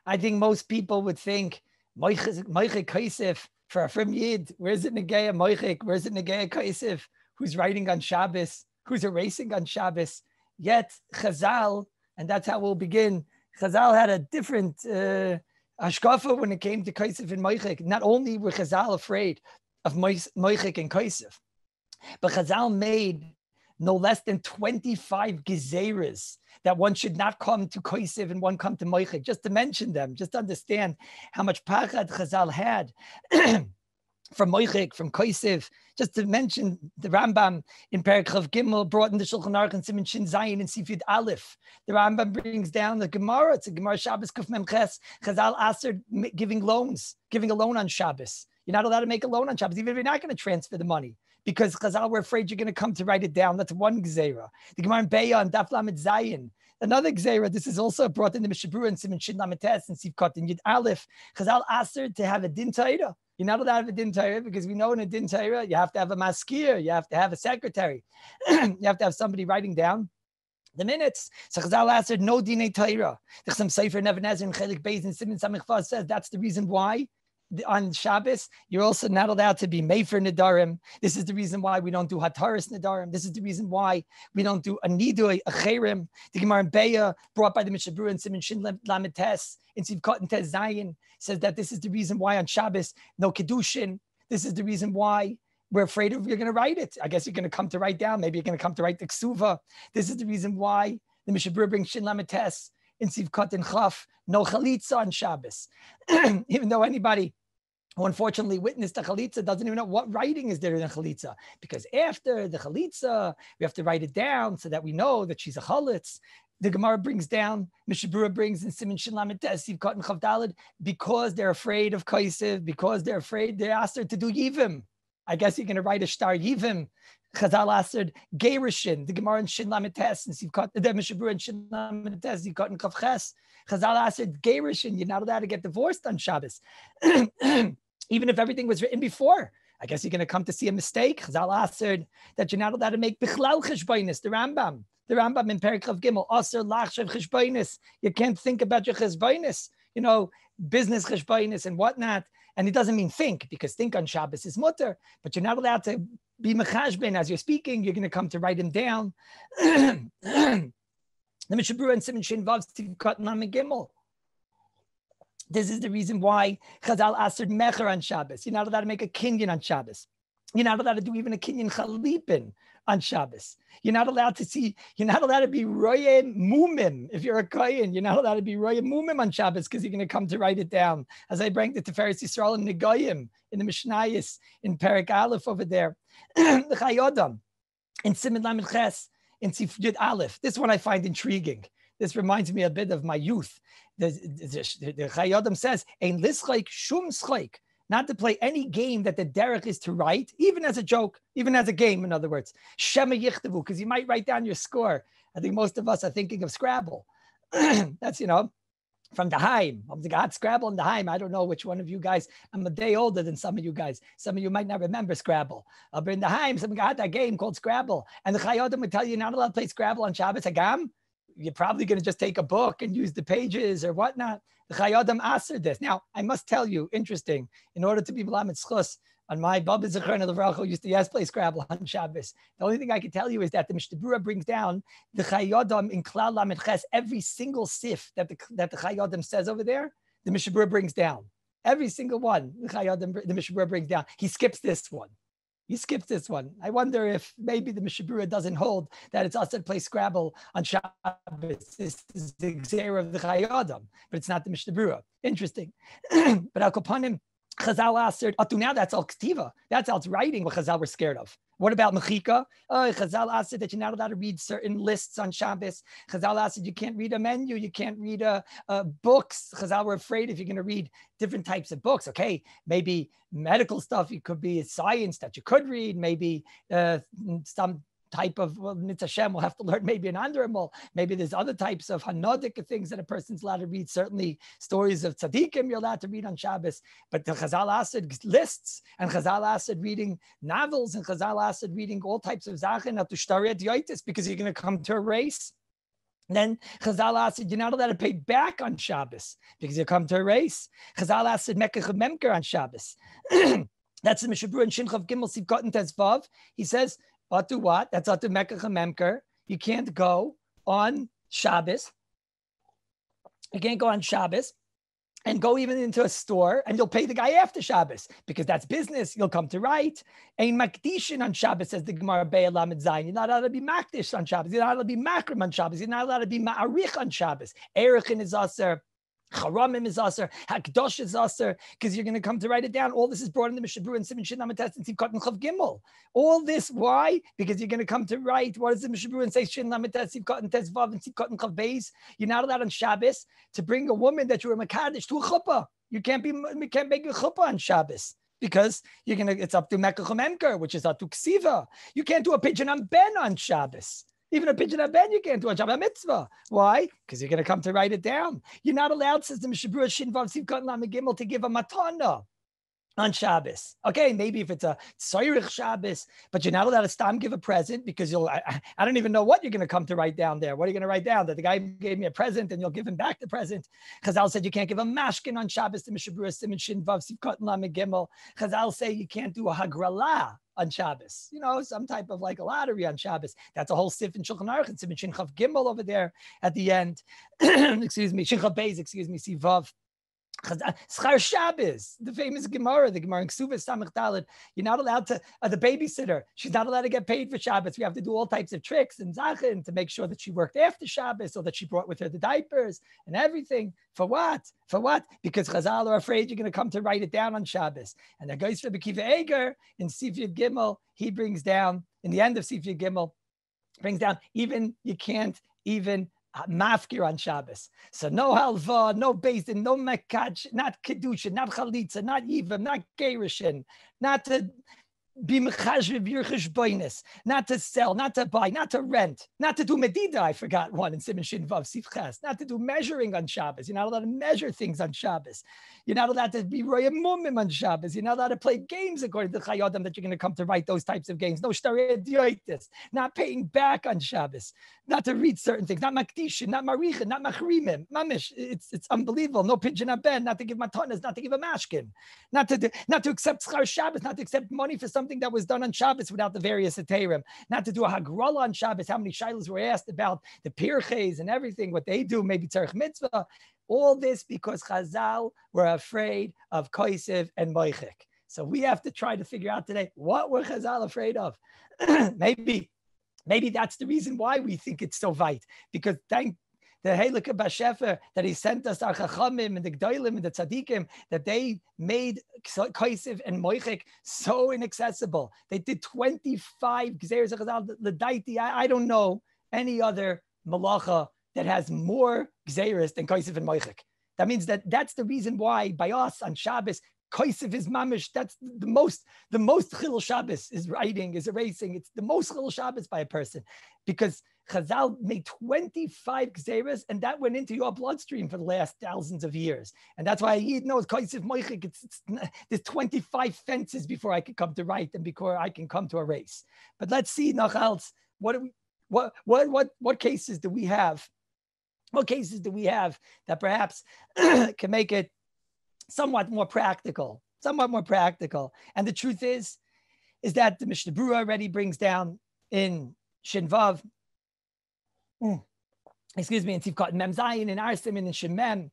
I think most people would think, Moichik Kaisif for a Frim Yid. Where's it Negea Moichik? Where's it Negea Kaisif? Who's writing on Shabbos? Who's erasing on Shabbos? Yet Chazal, and that's how we'll begin. Chazal had a different hashkafa when it came to Kaisif and Moichik. Not only were Chazal afraid of Moichik and Kaisif, but Chazal made no less than 25 gezeras that one should not come to Kaisiv and one come to Moichik, just to mention them, just to understand how much pachad Chazal had from Moichik, from Kaisiv, just to mention the Rambam in Perek Chav Gimel brought in the Shulchan Aruch and Siman Shin Zayin and Sifyud Aleph. The Rambam brings down the Gemara. It's a Gemara Shabbos Kuf Mem Ches. Chazal asked giving loans, giving a loan on Shabbos. You're not allowed to make a loan on Shabbos, even if you're not going to transfer the money, because Chazal were afraid you're going to come to write it down. That's one Gzeira. The Gemara in Beya and Daf Lamed Zayin. Another Gzeira, this is also brought in the Mishabura and Siman Shin Lamed Tes and Sivkot and Yud Aleph. Chazal asked her to have a din Torah. You're not allowed to have a din Torah because we know in a din Torah, you have to have a maskir, you have to have a secretary, you have to have somebody writing down the minutes. So Chazal asked her, no dinei Torah. The Chasam Sefer Nebuchadnezzar and Chelik Beis and Siman Samich Vaz says that's the reason why on Shabbos, you're also not allowed to be Mefer Nedarim. This is the reason why we don't do Hataris Nedarim. This is the reason why we don't do Anidui, Acherim. The Gemara in Beya, brought by the Mishabura and Siman Shin Lamed Tes, in Sivkot and Tes Zayin, says that this is the reason why on Shabbos, no Kedushin. This is the reason why we're afraid of you're going to write it. I guess you're going to come to write down. Maybe you're going to come to write the Ksuva. This is the reason why the Mishabura brings Shin Lamed Tes in Sivkot and Chaf, no Chalitza on Shabbos. Even though anybody who unfortunately witnessed the chalitza doesn't even know what writing is there in the chalitza, because after the chalitza, we have to write it down so that we know that she's a chalitz. The Gemara brings down, Mishabura brings in Siman Shin Lamed Tes, Sivkot and Chavdalad, because they're afraid of Kaisiv, because they're afraid, they asked her to do Yivim. I guess you're going to write a star Yivim. Chazal asked her, Gerishin, the Gemara in Shin Lamed Tes, and Sivkot, the Mishabura in Shin Lamed Tes, Sivkot and Chavches. Chazal asked her, Gerishin, you're not allowed to get divorced on Shabbos. Even if everything was written before, I guess you're going to come to see a mistake. Chazal answered that you're not allowed to make bichlal cheshbainis. The Rambam in Perek Chav Gimel, aser lachshav cheshbainis. You can't think about your cheshbainis, business cheshbainis and whatnot. And it doesn't mean think, because think on Shabbos is mutter, but you're not allowed to be mechashbein as you're speaking. You're going to come to write him down. The Mishabura and Siman Shin Vav Sivkot and Lamed Gimel. This is the reason why Chazal asked mecher on Shabbos. You're not allowed to make a kinyan on Shabbos. You're not allowed to do even a kinyan chalipin on Shabbos. You're not allowed to be roye mumim. If you're a kohen, you're not allowed to be roye mumim on Shabbos because you're going to come to write it down. As I bring the Tiferes Yisrael and Negoyim in the Mishnayos in Perek Aleph over there. The Chayodam in Siman Lamed Ches in Sifyud Aleph. This one I find intriguing. This reminds me a bit of my youth. The Chayodam says, "Ein lischayk shum schayk," not to play any game that the derech is to write, even as a joke, even as a game. In other words, shema yichtavu, because you might write down your score. I think most of us are thinking of Scrabble. That's from the Haim. I'm the Scrabble and the Haim. I don't know which one of you guys. I'm a day older than some of you guys. Some of you might not remember Scrabble. But in the Haim, some got that game called Scrabble, and the Chayodam would tell you you're not allowed to play Scrabble on Shabbos Hagam. You're probably going to just take a book and use the pages or whatnot. The Chayodam answered this. Now, I must tell you, interesting, in order to be B'lamet Schus, on my Baba Zechron Levrach used to play Scrabble on Shabbos. The only thing I can tell you is that the Mishnah brings down the Chayodam in Klal Lamed Ches, every single sif that the Chayodam says over there, the Mishnah brings down. Every single one, the Mishnah brings down. He skips this one. I wonder if maybe the Mishabura doesn't hold that it's us that play Scrabble on Shabbos. This is the Gzeira of the Chayodam, but it's not the Mishabura. Interesting. But Al Kopanim, Chazal answered, now that's all Ktiva. That's all it's writing what Chazal were scared of. What about Mechika? Chazal answered that you're not allowed to read certain lists on Shabbos. Chazal answered you can't read a menu, you can't read books. Chazal were afraid if you're going to read different types of books. Okay, maybe medical stuff, it could be science that you could read, maybe some type of, Mitzvah Hashem, we'll have to learn maybe an Andrimol. Maybe there's other types of Hanadik things that a person's allowed to read. Certainly stories of Tzaddikim you're allowed to read on Shabbos. But the Chazal asked lists, and Chazal asked reading novels, and Chazal asked reading all types of Zachen, because you're going to come to a race. Then Chazal said, you're not allowed to pay back on Shabbos because you come to a race. Chazal said, Mekach Memker on Shabbos. That's the Mishabru and Shinchav Gimel Sivkot and Tezvav. He says, Atu what? That's Atu Mekach Memker. You can't go on Shabbos. You can't go on Shabbos and go even into a store and you'll pay the guy after Shabbos because that's business. You'll come to right. Ein makdishin on Shabbos, says the Gemara Be'er Lamed Zayin. You're not allowed to be makdish on Shabbos. You're not allowed to be makrim on Shabbos. You're not allowed to be ma'arich on Shabbos. Erechin is aser. Charamim is aser, Hakdosh is aser, because you're going to come to write it down. All this is brought in the Mishabru and Siman Shin Lamed and Sivkot and Chav Gimel. All this, why? Because you're going to come to write. What does the Mishabru and say? Shin Lamed Sivkot and Tezvav and Sivkot and Chav Beis. You're not allowed on Shabbos to bring a woman that you're a Makadish to a chuppah. You can't make a chuppah on Shabbos. Because it's up to Mekach Memker, which is up to Ksiva. You can't do a pigeon on Ben on Shabbos. Even a pigeon on Ben, you can't do a Shabbat mitzvah. Why? Because you're going to come to write it down. You're not allowed, says the Mishabru Shinvav Sivkot Lamed Gimel, to give a matana on Shabbos. Okay, maybe if it's a Tzoyrich Shabbos, but you're not allowed to stam give a present because I don't even know what you're going to come to write down there. What are you going to write down? That the guy gave me a present and you'll give him back the present. Chazal said you can't give a mashkin on Shabbos to Mishabru Siman Shinvav Sivkot Lamed Gimel. Chazal say you can't do a hagrala on Shabbos, some type of like a lottery on Shabbos. That's a whole sif in Shulchan Aruch and Siman Shin Chav Gimel over there at the end. Excuse me, Shin Chav Beis, Sivav. Schar Shabbos, the famous Gemara, the Gemara in Ksuvas Samech Daled. You're not allowed to, the babysitter, she's not allowed to get paid for Shabbos. We have to do all types of tricks and zachin to make sure that she worked after Shabbos or that she brought with her the diapers and everything. For what? For what? Because Chazal are afraid you're going to come to write it down on Shabbos. And the guys for Bekiva Eger in Sifyat Gimel, he brings down, in the end of Sifyat Gimel, brings down, even you can't even mafkir on Shabbos. So no halva, no basin, no mekach, not kedusha, not chalitza, not yivam, not gerushin, not to be mechashviv your cheshbonis, not to sell, not to buy, not to rent, not to do medida. I forgot one in Siman Shin Vav Sivches. Not to do measuring on Shabbos. You're not allowed to measure things on Shabbos. You're not allowed to be roya mumim on Shabbos. You're not allowed to play games according to Chayodim that you're going to come to write those types of games. No shtarei, not paying back on Shabbos. Not to read certain things. Not makdishin, not marichin, not machrimim. Mamish, it's unbelievable. No pigeon on Ben. Not to give matanas. Not to give a mashkin. Not to accept schar Shabbos. Not to accept money for something that was done on Shabbos without the various heterim. Not to do a hagrala on Shabbos. How many shilas were asked about the pirches and everything, what they do, maybe tzarich mitzvah. All this because Chazal were afraid of koisev and moichik. So we have to try to figure out today, what were Chazal afraid of? Maybe that's the reason why we think it's so weit. Because thank the Heilige Bashefer that he sent us our Chachamim and the Gdoilim and the Tzadikim, that they made Koisiv and Moichik so inaccessible. They did 25 Gzeres Chazal, the Daiti. I don't know any other Malacha that has more Gzeres than Koisiv and Moichik. That means that's the reason why by us on Shabbos, Koisiv is mamish. That's the most Chilul Shabbos is writing, is erasing. It's the most Chilul Shabbos by a person because Chazal made 25 Gzeres and that went into your bloodstream for the last thousands of years. And that's why Yid knows Koisiv Moichik. There's 25 fences before I can come to write and before I can come to a race. But let's see, Nachals, what cases do we have? What cases do we have that perhaps can make it somewhat more practical? And the truth is that the Mishnah Berurah already brings down in Shinvav, in Tzivkot Mem Zayin, in Arsim, in Shemem,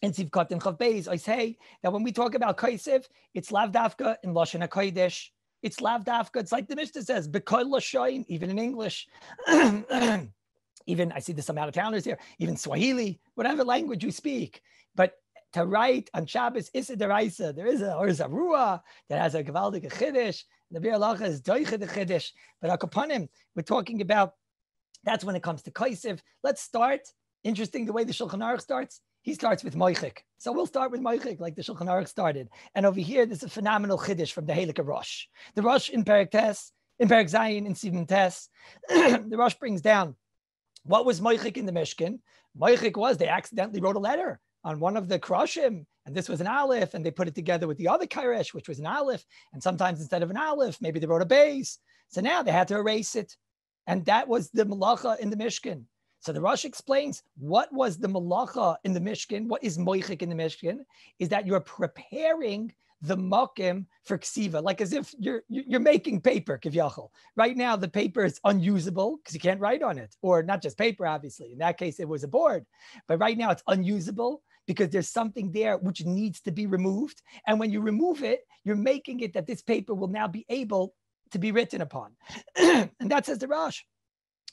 in Tzivkot and Chav Beis, I say that when we talk about Koisiv, it's Lav Dafka in Lashon HaKodesh. It's Lav Dafka. It's like the Mishnah says, B'kol Lashoin, even in English. Even, I see there's some out-of-towners here, even Swahili, whatever language you speak. But to write on Shabbos, Issa Deraisa, there is a Ruah that has a Gavaldik Chiddush. The Bir Halacha is Doicha the Chiddush. But Akapanim, we're talking about, that's when it comes to Koisiv. Let's start. Interesting the way the Shulchan Aruch starts. He starts with Moichik. So we'll start with Moichik like the Shulchan Aruch started. And over here, there's a phenomenal Chiddush from the Heilige Rosh. The Rosh in Perek Tes, in Perek Zayin, in Sivan Tes, the Rosh brings down what was Moichik in the Mishkan. Moichik was, they accidentally wrote a letter on one of the Kroshim, and this was an Aleph, and they put it together with the other Kairesh, which was an Aleph, and sometimes instead of an Aleph, maybe they wrote a base. So now they had to erase it. And that was the Malacha in the Mishkan. So the Rosh explains what was the malacha in the Mishkan, what is moichik in the Mishkan, is that you're preparing the makim for ksiva, like as if you're making paper, kivyachol. Right now, the paper is unusable because you can't write on it, or not just paper, obviously. In that case, it was a board. But right now, it's unusable because there's something there which needs to be removed. And when you remove it, you're making it that this paper will now be able to be written upon. And that says the Rosh.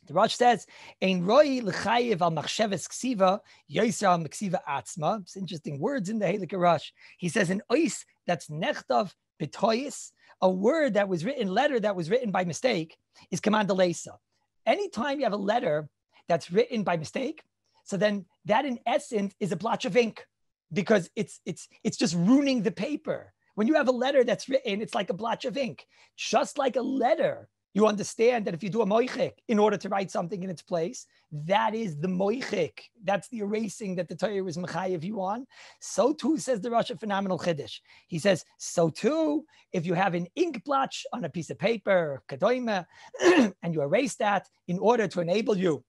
The Rosh says, "Ein roi l'chayev al machsheves ksiva yoser al ksiva atzma." It's interesting words in the Halakha Rosh. He says, "An ois that's nechtav b'toyis," a word that was written, letter that was written by mistake, is command lesa. Anytime you have a letter that's written by mistake, so then that in essence is a blotch of ink, because it's just ruining the paper. When you have a letter that's written, it's like a blotch of ink. Just like a letter, you understand that if you do a moichik in order to write something in its place, that is the moichik. That's the erasing that the Torah was mechayev you on. So too, says the Rosh, a phenomenal chiddush. He says, so too, if you have an ink blotch on a piece of paper, kadoime, and you erase that in order to enable you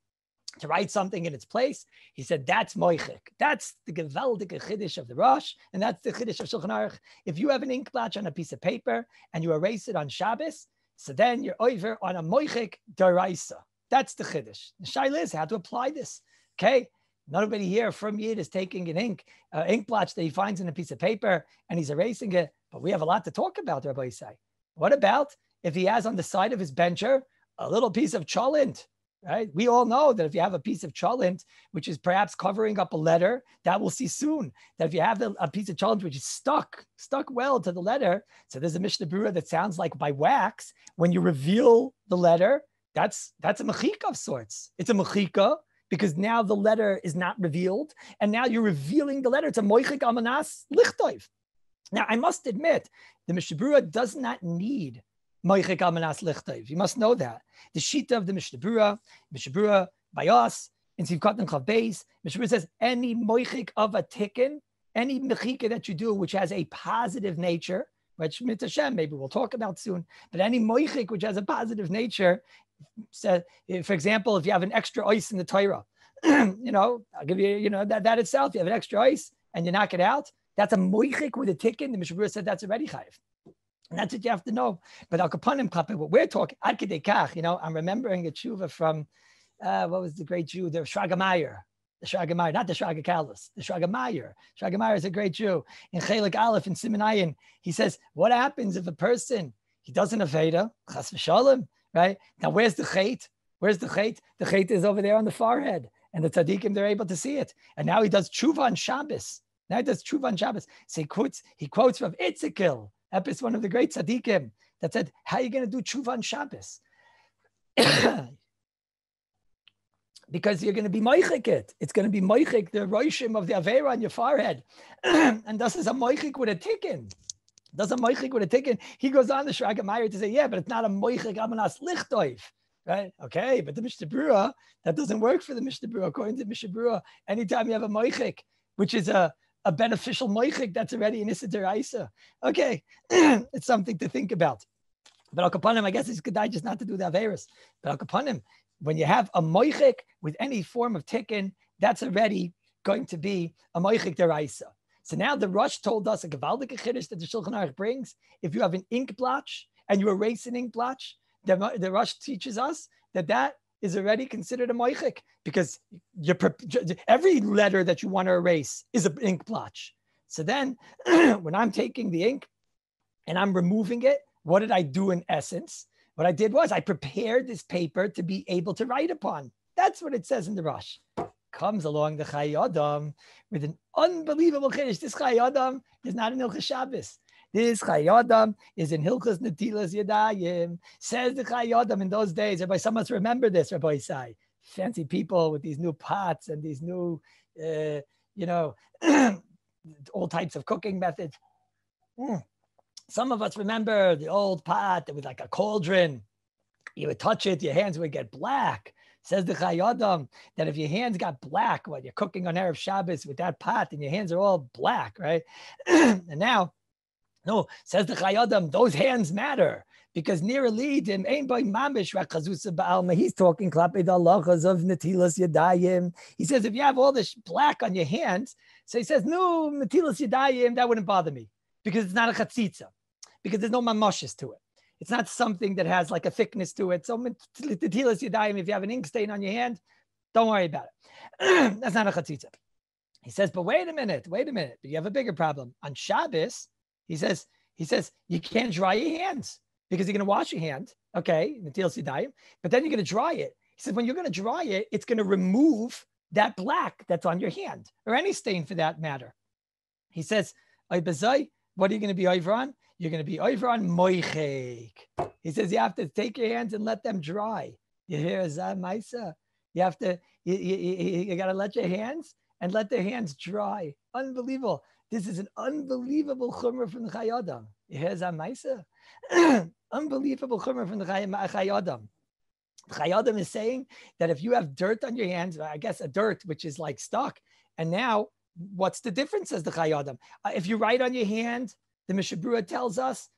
to write something in its place, he said, that's moichik. That's the gewaldige chiddush of the Rosh, and that's the chiddush of Shulchan Aruch. If you have an ink blotch on a piece of paper and you erase it on Shabbos, so then you're over on a moichik daraisa. That's the chiddush. The shaila is how to apply this. Okay, nobody here from Yid is taking an ink blotch that he finds in a piece of paper and he's erasing it. But we have a lot to talk about, Rabbi Yisai. What about if he has on the side of his bencher a little piece of cholent? Right? We all know that if you have a piece of cholent, which is perhaps covering up a letter, that we'll see soon, that if you have a piece of cholent which is stuck well to the letter, so there's a Mishnah Berurah that sounds like by wax, when you reveal the letter, that's a mechika of sorts. It's a mechika because now the letter is not revealed, and now you're revealing the letter. It's a moichik amanas lichtoiv. Now, I must admit, the Mishnah Berurah does not need moichik amanas lichtoiv. You must know that. The shita of the Mishnah Berurah by us, in Sivkat and Chav Beis, Mishnah Berurah says, any moichik of a tikkun, any mechika that you do which has a positive nature, which Hashem, maybe we'll talk about soon, but any moichik which has a positive nature, so, for example, if you have an extra ice in the Torah, I'll give you, that itself, you have an extra ice and you knock it out, that's a moichik with a tikkun. The Mishnah Berurah said that's already chayiv. And that's what you have to know. But al kapanim kape, what we're talking, ad kedei kach, I'm remembering a tshuva from, what was the great Jew, the Shraga Meyer, not the Shraga Kallus, the Shraga Meyer. Shraga Meyer is a great Jew. In Chelik Aleph, in Siman Ayin, he says, what happens if a person, he does an aveda, chas v'shalom, right? Now, where's the chait? Where's the chait? The chait is over there on the forehead. And the tzaddikim, they're able to see it. And now he does tshuva on Shabbos. So he quotes from Itzikil, Epis, one of the great tzaddikim, that said, how are you going to do tshuva on Shabbos? Because you're going to be moichik it. It's going to be moichik, the roishim of the avera on your forehead. And this is a moichik with a tikkun. Does a moichik with a tikkun. He goes on the Shraga Meyer to say, yeah, but it's not a moichik amanas lichtoiv. Right? Okay, but the Mishnah Berurah, that doesn't work for the Mishnah Berurah. According to the Mishnah Berurah, anytime you have a moichik, which is a beneficial moichik, that's already an issa deraisa. Okay, it's something to think about. But al kapanim, I guess it's good just not to do the averis. But al kapanim, when you have a moichik with any form of tikkun, that's already going to be a moichik deraisa. So now the Rosh told us a gewaldige chiddush that the Shulchan Aruch brings. If you have an ink blotch and you erase an ink blotch, the Rosh teaches us that is already considered a moichik, because every letter that you want to erase is an ink blotch. So then when I'm taking the ink and I'm removing it, what did I do in essence? What I did was I prepared this paper to be able to write upon. That's what it says in the Rosh. Comes along the Chai Adam with an unbelievable chiddush. This Chai Adam is not in Hilchos Shabbos. This Chai Adam is in Hilchos Netilas Yadayim. Says the Chai Adam in those days. Everybody, some must remember this, Rabbi Yisai. Fancy people with these new pots and these new, all types of cooking methods. Some of us remember the old pot that was like a cauldron. You would touch it, your hands would get black. Says the Chai Adam that if your hands got black while you're cooking on Erev Shabbos with that pot, and your hands are all black, right? And now No, says the Chayadam, those hands matter. Because near Elidim, ain't by mamish rakazusa ba'alma. He's talking klapid halachas of netilas yadayim. He says if you have all this black on your hands, so he says no netilas yadayim, that wouldn't bother me because it's not a chatzitza, because there's no mamoshes to it. It's not something that has like a thickness to it. So netilas yadayim, if you have an ink stain on your hand, don't worry about it. That's not a chatzitza. He says, but wait a minute. But you have a bigger problem on Shabbos. He says you can't dry your hands, because you're going to wash your hand, okay, but then you're going to dry it. He said, when you're going to dry it, it's going to remove that black that's on your hand, or any stain for that matter. He says, what are you going to be over on? You're going to be over on moichek. He says, you have to take your hands and let them dry. You hear Maisa? You have to, you got to let your hands and let their hands dry. Unbelievable. This is an unbelievable chumrah from the Chayadam. You hear Maisa? Unbelievable chumrah from the Chayadam. The Chayadam is saying that if you have dirt on your hands, I guess a dirt which is like stuck, and now what's the difference, says the Chayadam? If you write on your hand, the Mishabura tells us,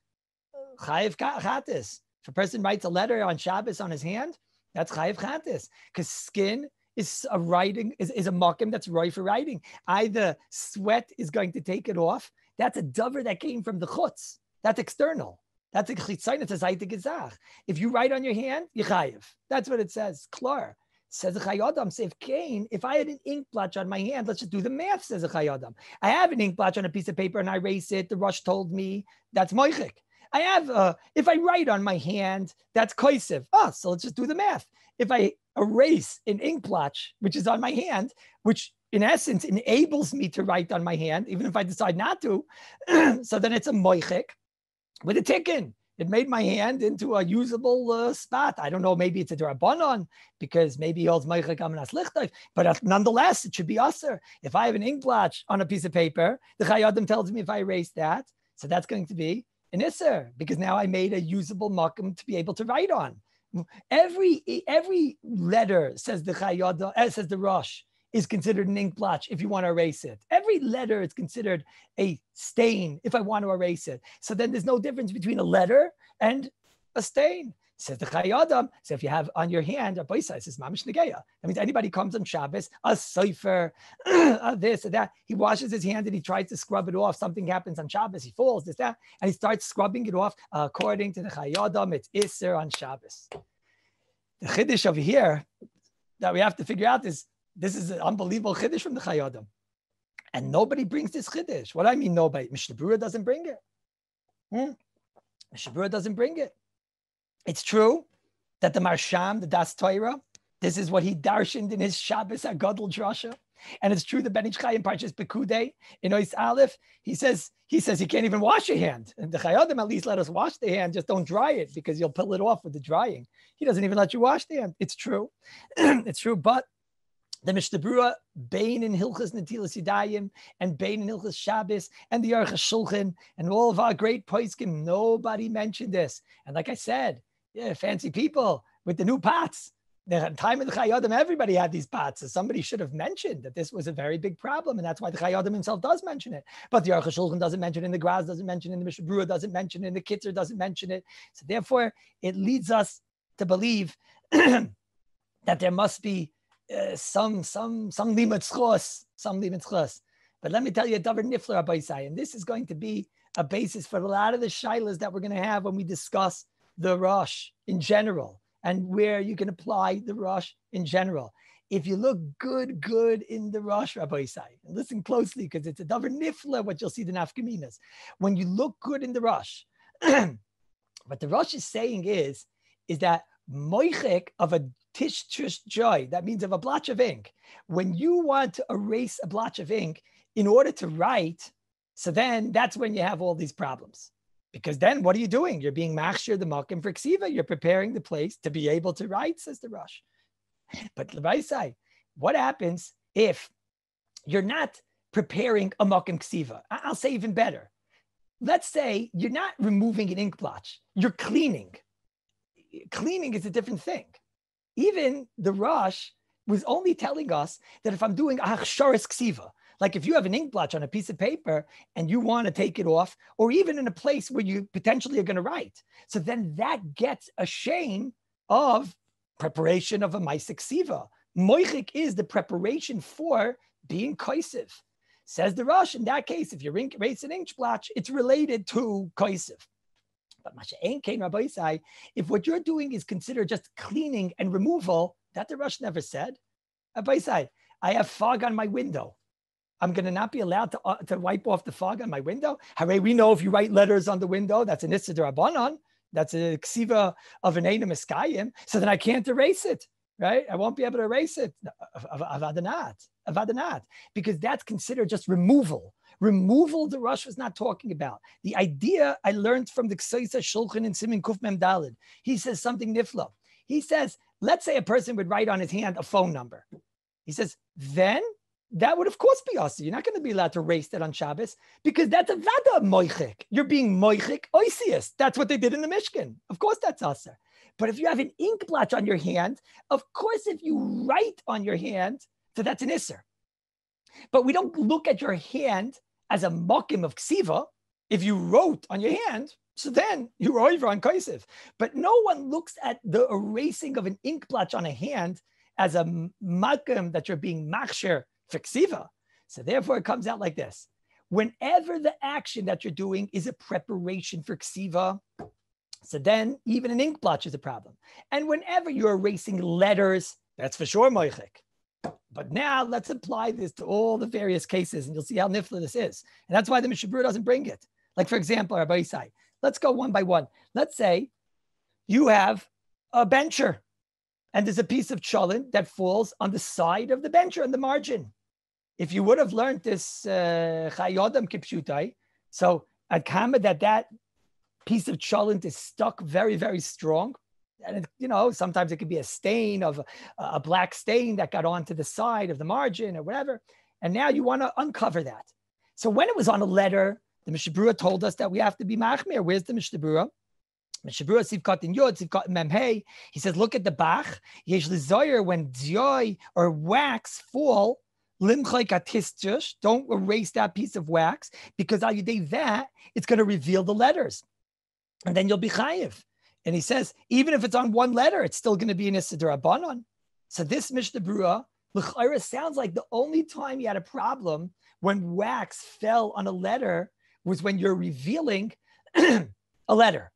chayiv chatis. If a person writes a letter on Shabbos on his hand, that's chayiv chatis, because skin is a writing, is a makim that's right for writing. Either sweat is going to take it off. That's a dover that came from the chutz. That's external. That's a chitzayin. It's a zayte gezach. If you write on your hand, you chayiv. That's what it says. Klar. Says the Chayadam, say if I had an ink blotch on my hand, let's just do the math, says the Chayadam. I have an ink blotch on a piece of paper and I erase it. The Rosh told me that's moichik. I have, if I write on my hand, that's koisev. So let's just do the math. If I erase an ink blotch, which is on my hand, which in essence enables me to write on my hand, even if I decide not to, so then it's a moichik with a tikkun. It made my hand into a usable spot. I don't know, maybe it's a drabanon, because maybe he holds moichik amanas lichtov, but nonetheless, it should be aser. If I have an ink blotch on a piece of paper, the Chayyadim tells me if I erase that, so that's going to be an iser, because now I made a usable makom to be able to write on. Every letter, says the Chayyadim, says the Rosh, is considered an ink blotch if you want to erase it. Every letter is considered a stain if I want to erase it. So then there's no difference between a letter and a stain. Says the Chayyadim, so if you have on your hand a boisa, says mamish negeya. That means anybody comes on Shabbos, a sofer, this or that, he washes his hand and he tries to scrub it off. Something happens on Shabbos, he falls, this, that, and he starts scrubbing it off. According to the Chayyadim, it's iser on Shabbos. The chiddush over here that we have to figure out is, this is an unbelievable chiddush from the Chayyadim. And nobody brings this chiddush. What do I mean nobody? Mishnah Berurah doesn't bring it. Mishnah Berurah doesn't bring it. It's true that the Marsham, the Das Torah, this is what he darshaned in his Shabbos HaGadol drasha. And it's true that Ben Ish Chai in Parshas Pekudei, in Ois Aleph, he says he can't even wash your hand. And the Chayyadim at least let us wash the hand, just don't dry it because you'll pull it off with the drying. He doesn't even let you wash the hand. It's true. It's true, but the Mishnah Berurah, Bein in Hilchas Netilas Yadayim, and Bein in Hilchas Shabbos, and the Aruch HaShulchan, and all of our great poskim, nobody mentioned this. And like I said, yeah, fancy people with the new pots. The time of the Chayyadim, everybody had these pots. So somebody should have mentioned that this was a very big problem, and that's why the Chayyadim himself does mention it. But the Aruch HaShulchan doesn't mention it, and the Graz doesn't mention it, and the Mishnah Berurah doesn't mention it, and the Kitzer doesn't mention it. So therefore, it leads us to believe that there must be some limit schos. But let me tell you a davar nifler abaisai, and this is going to be a basis for a lot of the shilas that we're going to have when we discuss the Rosh in general and where you can apply the Rosh in general. If you look good in the Rosh, Rabbi Isai, and listen closely because it's a davar nifler what you'll see the nafkaminas. When you look good in the Rosh, what the Rosh is saying is that moichek of a tish joy, that means of a blotch of ink. When you want to erase a blotch of ink in order to write, so then that's when you have all these problems. Because then what are you doing? You're being machshir the makim for ksiva. You're preparing the place to be able to write, says the Rosh. But Levaisai, what happens if you're not preparing a makim ksiva? I'll say even better. Let's say you're not removing an ink blotch. You're cleaning. Cleaning is a different thing. Even the Rosh was only telling us that if I'm doing a hachsharis ksiva, Like if you have an ink blotch on a piece of paper and you want to take it off, or even in a place where you potentially are going to write. So then that gets a shame of preparation of a Maisik Siva. Moichik is the preparation for being koisiv. Says the Rosh, in that case, if you erase an ink blotch, it's related to koisiv. But Masha Ein Kain Rabbi Isai, if what you're doing is considered just cleaning and removal, that the Rosh never said. Rabbi Isai, I have fog on my window. I'm going to not be allowed to wipe off the fog on my window. HaRav, we know if you write letters on the window, that's an Issa D'Rabbanan. That's a ksiva of an Einem Eskayim. So then I can't erase it, right? I won't be able to erase it. Avadanat. Because that's considered just removal. Removal, the Rosh was not talking about. The idea I learned from the Ksaisa Shulchan in Simin Kuf Mem Dalid. He says something nifla. He says, let's say a person would write on his hand a phone number. He says, then that would of course be us. You're not going to be allowed to erase that on Shabbos because that's a vada moichik. You're being moichik oisius. That's what they did in the Mishkan. Of course that's aser. But if you have an ink blotch on your hand, of course if you write on your hand, so that's an isser. But we don't look at your hand as a mokim of ksiva. If you wrote on your hand, so then you're over on kaisiv. But no one looks at the erasing of an ink blotch on a hand as a mokim that you're being machsher for ksiva. So therefore it comes out like this. Whenever the action that you're doing is a preparation for ksiva, so then even an ink blotch is a problem. And whenever you're erasing letters, that's for sure moichik. But now let's apply this to all the various cases and you'll see how nifla this is. And that's why the Mishabur doesn't bring it. Like for example, Rabbi Isai, let's go one by one. Let's say you have a bencher and there's a piece of cholent that falls on the side of the bencher on the margin. If you would have learned this chayodam kipshutai, so at kama that piece of cholent is stuck very, very strong. And sometimes it could be a stain of a black stain that got onto the side of the margin or whatever. And now you want to uncover that. So when it was on a letter, the Mishabura told us that we have to be machmir. Where's the Mishabura? Mishabura sivkat in yod, sivkat in memhei. He says, look at the bach. Yesh lizoyer when dioy or wax fall. Don't erase that piece of wax because al yedei that it's going to reveal the letters, and then you'll be chayiv. And he says even if it's on one letter, it's still going to be an Issa D'Rabbanan. So this Mishnah Berurah l'chayra sounds like the only time you had a problem when wax fell on a letter was when you're revealing a letter.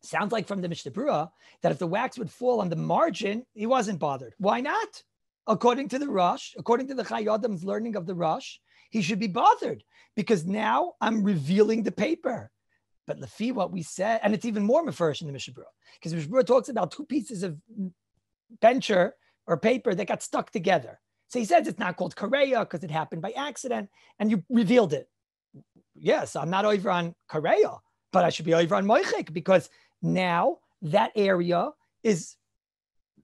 Sounds like from the Mishnah Berurah that if the wax would fall on the margin, he wasn't bothered. Why not? According to the Rosh, according to the Chayodam's learning of the Rosh, he should be bothered because now I'm revealing the paper. But Lefi, what we said, and it's even more mefurish in the Mishnah Berurah, because the Mishnah Berurah talks about two pieces of bencher or paper that got stuck together. So he says it's not called kareya because it happened by accident, and you revealed it. Yes, I'm not over on kareya, but I should be over on moichik because now that area is,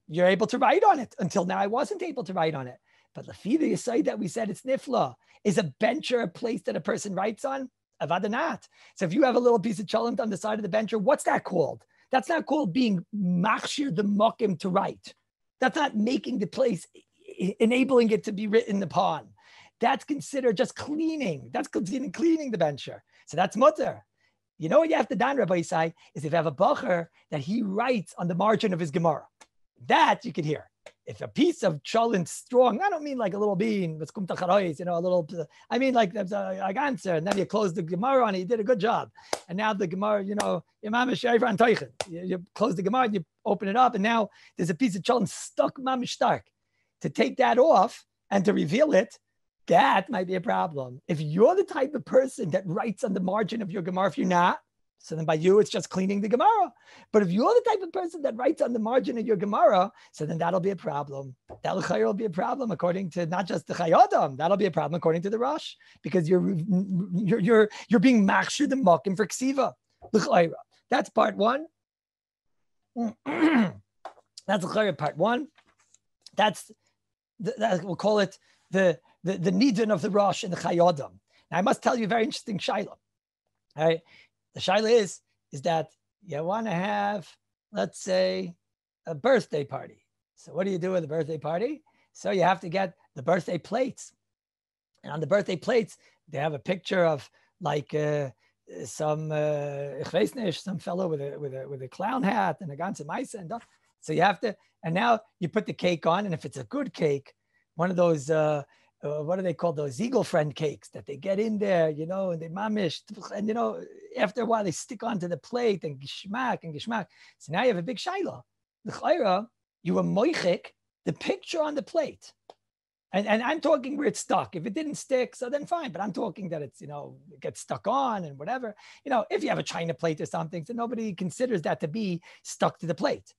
you're able to write on it. Until now, I wasn't able to write on it. But Lefi, the Yisai that we said it's nifla, is a bencher a place that a person writes on? Avadanat. So if you have a little piece of cholent on the side of the bencher, what's that called? That's not called being machshir the mokim to write. That's not making the place, enabling it to be written upon. That's considered just cleaning. That's considered cleaning the bencher. So that's mutter. You know what you have to do, Rabbi Isai, is if you have a bacher that he writes on the margin of his Gemara. That you could hear. If a piece of cholent strong, I don't mean like a little bean, a little, I mean like there's a answer, and then you close the Gemara on it, you did a good job. And now the Gemara, you close the Gemara and you open it up, and now there's a piece of cholent stuck mamish stark. To take that off and to reveal it, that might be a problem. If you're the type of person that writes on the margin of your Gemara, if you're not, so then by you, it's just cleaning the Gemara. But if you're the type of person that writes on the margin of your Gemara, so then that'll be a problem. That will be a problem according to not just the Chayodam. That'll be a problem according to the Rosh, because you're being machshir the mokim for ksiva. That's part one. That's part one. That's we'll call it the nidun of the Rosh and the Chayodam. Now I must tell you a very interesting shaila. All right. The shaila is that you want to have, let's say, a birthday party. So what do you do with a birthday party? So you have to get the birthday plates. And on the birthday plates, they have a picture of like some fellow with a clown hat and a ganze Meise and stuff. So you have to, and now you put the cake on, and if it's a good cake, one of those what do they call those Eagle Friend cakes that they get in there, you know, and they mamish, and you know, after a while they stick onto the plate and gishmak and gishmak. So now you have a big shaila. The chayra, you were moichik the picture on the plate. And I'm talking where it's stuck. If it didn't stick, so then fine. But I'm talking that it's, you know, it gets stuck on and whatever. You know, if you have a china plate or something, so nobody considers that to be stuck to the plate.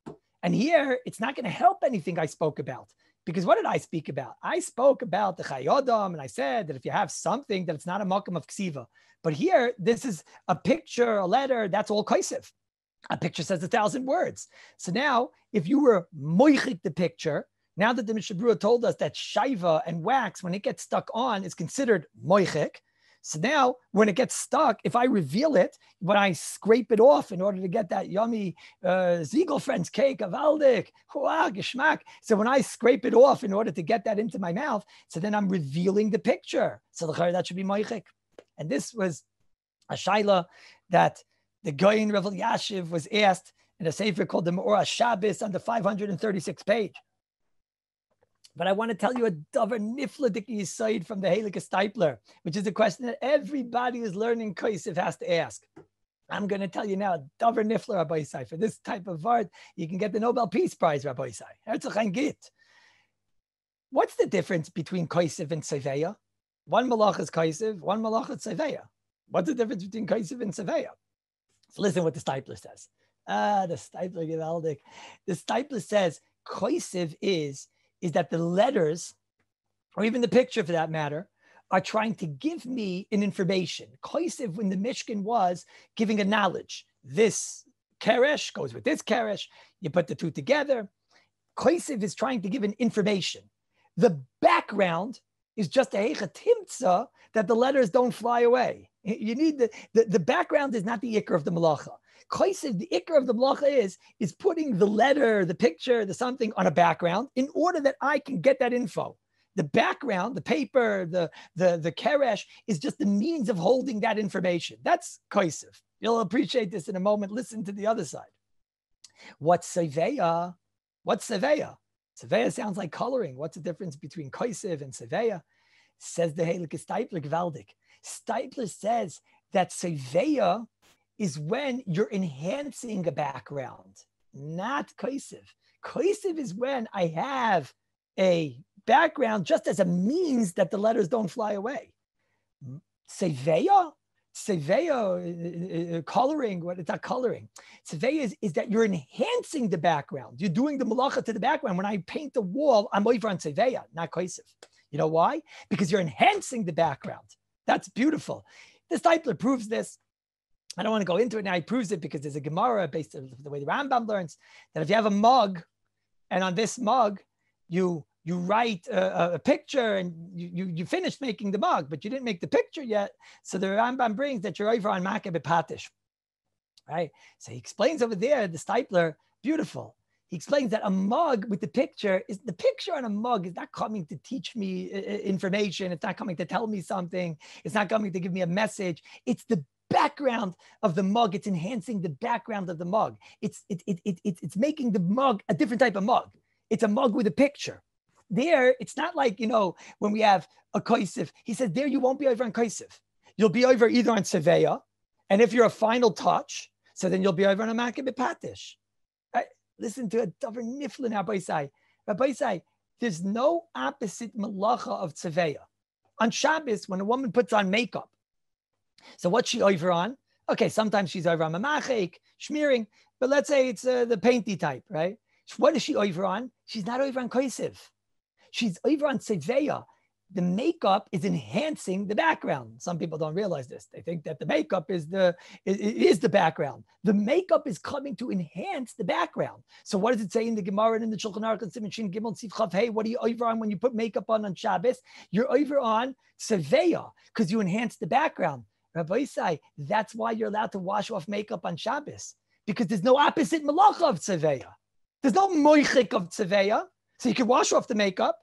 And here, it's not going to help anything I spoke about. Because what did I speak about? I spoke about the chayodam, and I said that if you have something, that it's not a makam of ksiva. But here, this is a picture, a letter, that's all kaisiv. A picture says 1,000 words. So now, if you were moichik the picture, now that the Mishnah Berurah told us that shaiva and wax, when it gets stuck on, is considered moichik. So now, when it gets stuck, if I reveal it, when I scrape it off in order to get that yummy Ziegel Friends cake of Aldik, geschmack. So when I scrape it off in order to get that into my mouth, so then I'm revealing the picture. So that should be moichik. And this was a shaila that the Goyin Revel Yashiv was asked in a sefer called the Me'or Shabbos on the 536th page. But I want to tell you a davar nifla diki yisayid from the Halakha Stipler, which is a question that everybody who's learning kaisiv has to ask. I'm going to tell you now, davar nifla, Rabbi Yisai. For this type of vart, you can get the Nobel Peace Prize, Rabbi Yisai. Herzlich ein Git. What's the difference between kaisiv and seveya? One malach is kaisiv, one malach is seveya. What's the difference between kaisiv and seveya? So listen what the Stipler says. The Stipler Givaldik. The Stipler says kaisiv is that the letters, or even the picture for that matter, are trying to give me an information. Kaisiv, when the Mishkan was giving a knowledge. This keresh goes with this keresh. You put the two together. Kaisiv is trying to give an information. The background is just a heicha timtza that the letters don't fly away. You need the background is not the ikar of the malacha. Kaisiv, the ikar of the malacha is putting the letter, the picture, the something on a background in order that I can get that info. The background, the paper, the keresh is just the means of holding that information. That's kaisiv. You'll appreciate this in a moment. Listen to the other side. What's seveya? What's seveya? Seveya sounds like coloring. What's the difference between kaisiv and seveya? Says the Halakha Stipler Gvaldik. Stipler says that seveya is when you're enhancing a background, not kaisiv. Kaisiv is when I have a background just as a means that the letters don't fly away. Seveya, coloring, what it's not coloring. Seveya is that you're enhancing the background. You're doing the malacha to the background. When I paint the wall, I'm over on seveya, not kaisiv. You know why? Because you're enhancing the background. That's beautiful. The Stipler proves this. I don't want to go into it now. He proves it because there's a Gemara based on the way the Rambam learns that if you have a mug, and on this mug you write a picture, and you finished making the mug, but you didn't make the picture yet. So the Rambam brings that you're over on Makeh B'Patish, right? So he explains over there, the Stipler, beautiful. He explains that a mug with the picture on a mug is not coming to teach me information. It's not coming to tell me something. It's not coming to give me a message. It's the background of the mug. It's enhancing the background of the mug. It's making the mug a different type of mug. It's a mug with a picture. There, it's not like, you know, when we have a kaisiv. He said there you won't be over on kaisiv. You'll be over either on seveya, and if you're a final touch, so then you'll be over on a Makeh B'Patish. Listen to a davar nifla now, Rabbi Yisai. Rabbi Yisai, there's no opposite malacha of tzeveya. On Shabbos, when a woman puts on makeup, so what's she over on? Okay, sometimes she's over on mamachik, smearing, but let's say it's the painty type, right? What is she over on? She's not over on kaisiv. She's over on tzeveya. The makeup is enhancing the background. Some people don't realize this. They think that the makeup is the background. The makeup is coming to enhance the background. So what does it say in the Gemara and in the Shulchan Aruch and Siman Shin Gimel Tzif Chav Hey? What are you over on when you put makeup on Shabbos? You're over on seveya because you enhance the background. Rabbi Yisai, that's why you're allowed to wash off makeup on Shabbos, because there's no opposite malacha of tzeveya. There's no moichik of tzeveya. So you can wash off the makeup.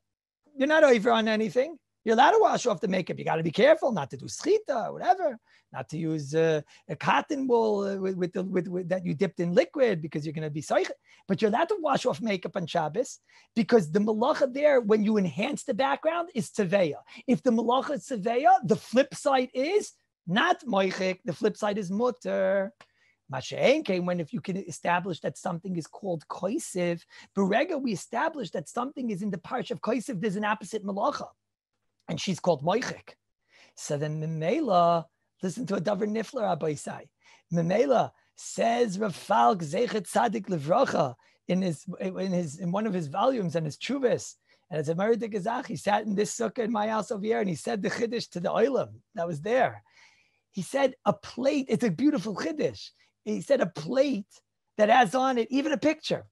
You're not over on anything. You're allowed to wash off the makeup. You got to be careful not to do schita or whatever, not to use a cotton wool with that you dipped in liquid because you're going to be soich. But you're allowed to wash off makeup on Shabbos because the malacha there, when you enhance the background, is tzeveya. If the malacha is tzeveya, the flip side is not moichik. The flip side is mutter. Masha'en came when if you can establish that something is called koisiv. Berega, we establish that something is in the parish of koisiv. There's an opposite malacha. And she's called moichik. So then Memela, listen to a davar nifler Rabbi Isai. Memela says Rav Falk Zeichet Tzadik Livracha in one of his volumes and his chuvas. And as a Meridik Gazach, he sat in this sukkah in my house over here and he said the chiddush to the oilam that was there. He said a plate, it's a beautiful chiddush. He said a plate that has on it even a picture.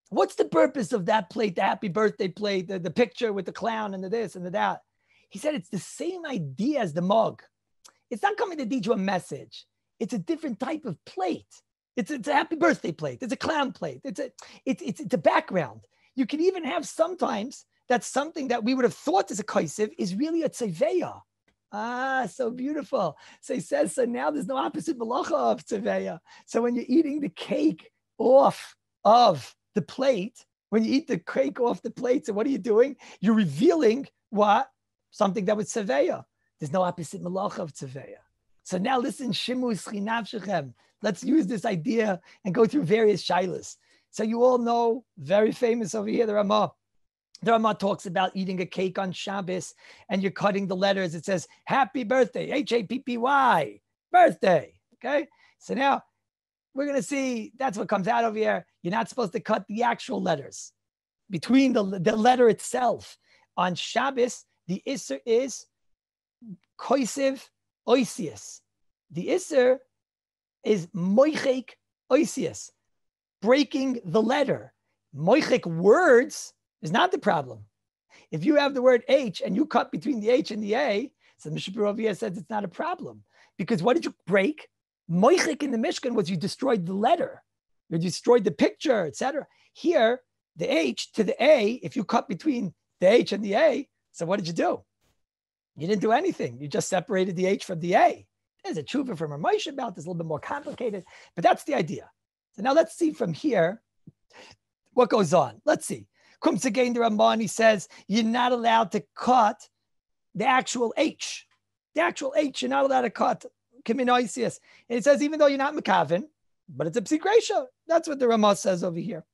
What's the purpose of that plate, the happy birthday plate, the picture with the clown and the this and the that? He said it's the same idea as the mug. It's not coming to teach you a message. It's a different type of plate. It's a happy birthday plate. It's a clown plate. It's a background. You can even have sometimes that something that we would have thought is a kaisiv is really a tzeveya. Ah, so beautiful. So he says, so now there's no opposite malacha of tzeveya. So when you're eating the cake off of the plate, when you eat the cake off the plate, so what are you doing? You're revealing what? Something that was tzeveya. There's no opposite malacha of tzeveya. So now listen, shimu schinav shechem. Let's use this idea and go through various shilas. So you all know, very famous over here, the Ramah. The Ramah talks about eating a cake on Shabbos and you're cutting the letters. It says, happy birthday, Happy, birthday, okay? So now we're going to see, that's what comes out over here. You're not supposed to cut the actual letters between the letter itself. On Shabbos, the Isser is koisiv oisius. The Isser is moichek oisius, breaking the letter. Moichek words is not the problem. If you have the word H and you cut between the H and the A, so Mishnah Berurah says it's not a problem. Because what did you break? Moichek in the Mishkan was you destroyed the letter. You destroyed the picture, etc. Here, the H to the A, if you cut between the H and the A, so what did you do? You didn't do anything. You just separated the H from the A. There's a tshuva from Ramesh about this, a little bit more complicated, but that's the idea. So now let's see from here what goes on. Let's see. Comes again the Ramban, he says, you're not allowed to cut the actual H. The actual H, you're not allowed to cut. And it says, even though you're not mekavin, but it's a psikresha. That's what the Ramah says over here.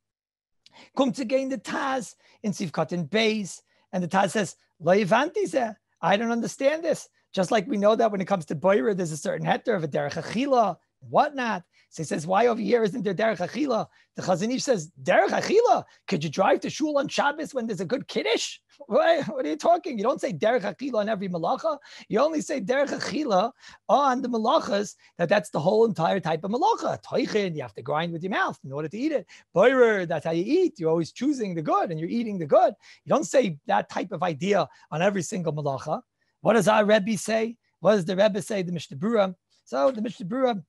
Comes again the Taz in Sivkat and Beis, and the Taz says, Lo yivanti zeh. I don't understand this. Just like we know that when it comes to boira, there's a certain heter of a derech achila and whatnot. So he says, why over here isn't there derech achila? The Chazon Ish says, derech achila? Could you drive to shul on Shabbos when there's a good kiddush? What are you talking? You don't say derech achila on every malacha. You only say derech achila on the malachas, that's the whole entire type of malacha. Toichin, you have to grind with your mouth in order to eat it. Boirer, that's how you eat. You're always choosing the good and you're eating the good. You don't say that type of idea on every single malacha. What does our Rebbe say? What does the Rebbe say? The Mishnah Berurah. So the Mishnah Berurah,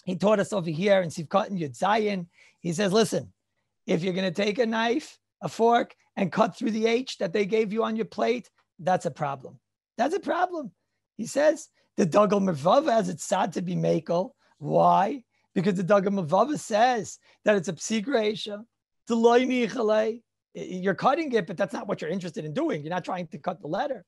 he taught us over here in Sivkat and Yud Zayin. He says, listen, if you're going to take a knife, a fork, and cut through the H that they gave you on your plate, that's a problem. That's a problem. He says, the Dagel Mervava has it sad to be makel. Why? Because the Dagel Mervava says that it's a psikresha. You're cutting it, but that's not what you're interested in doing. You're not trying to cut the letter.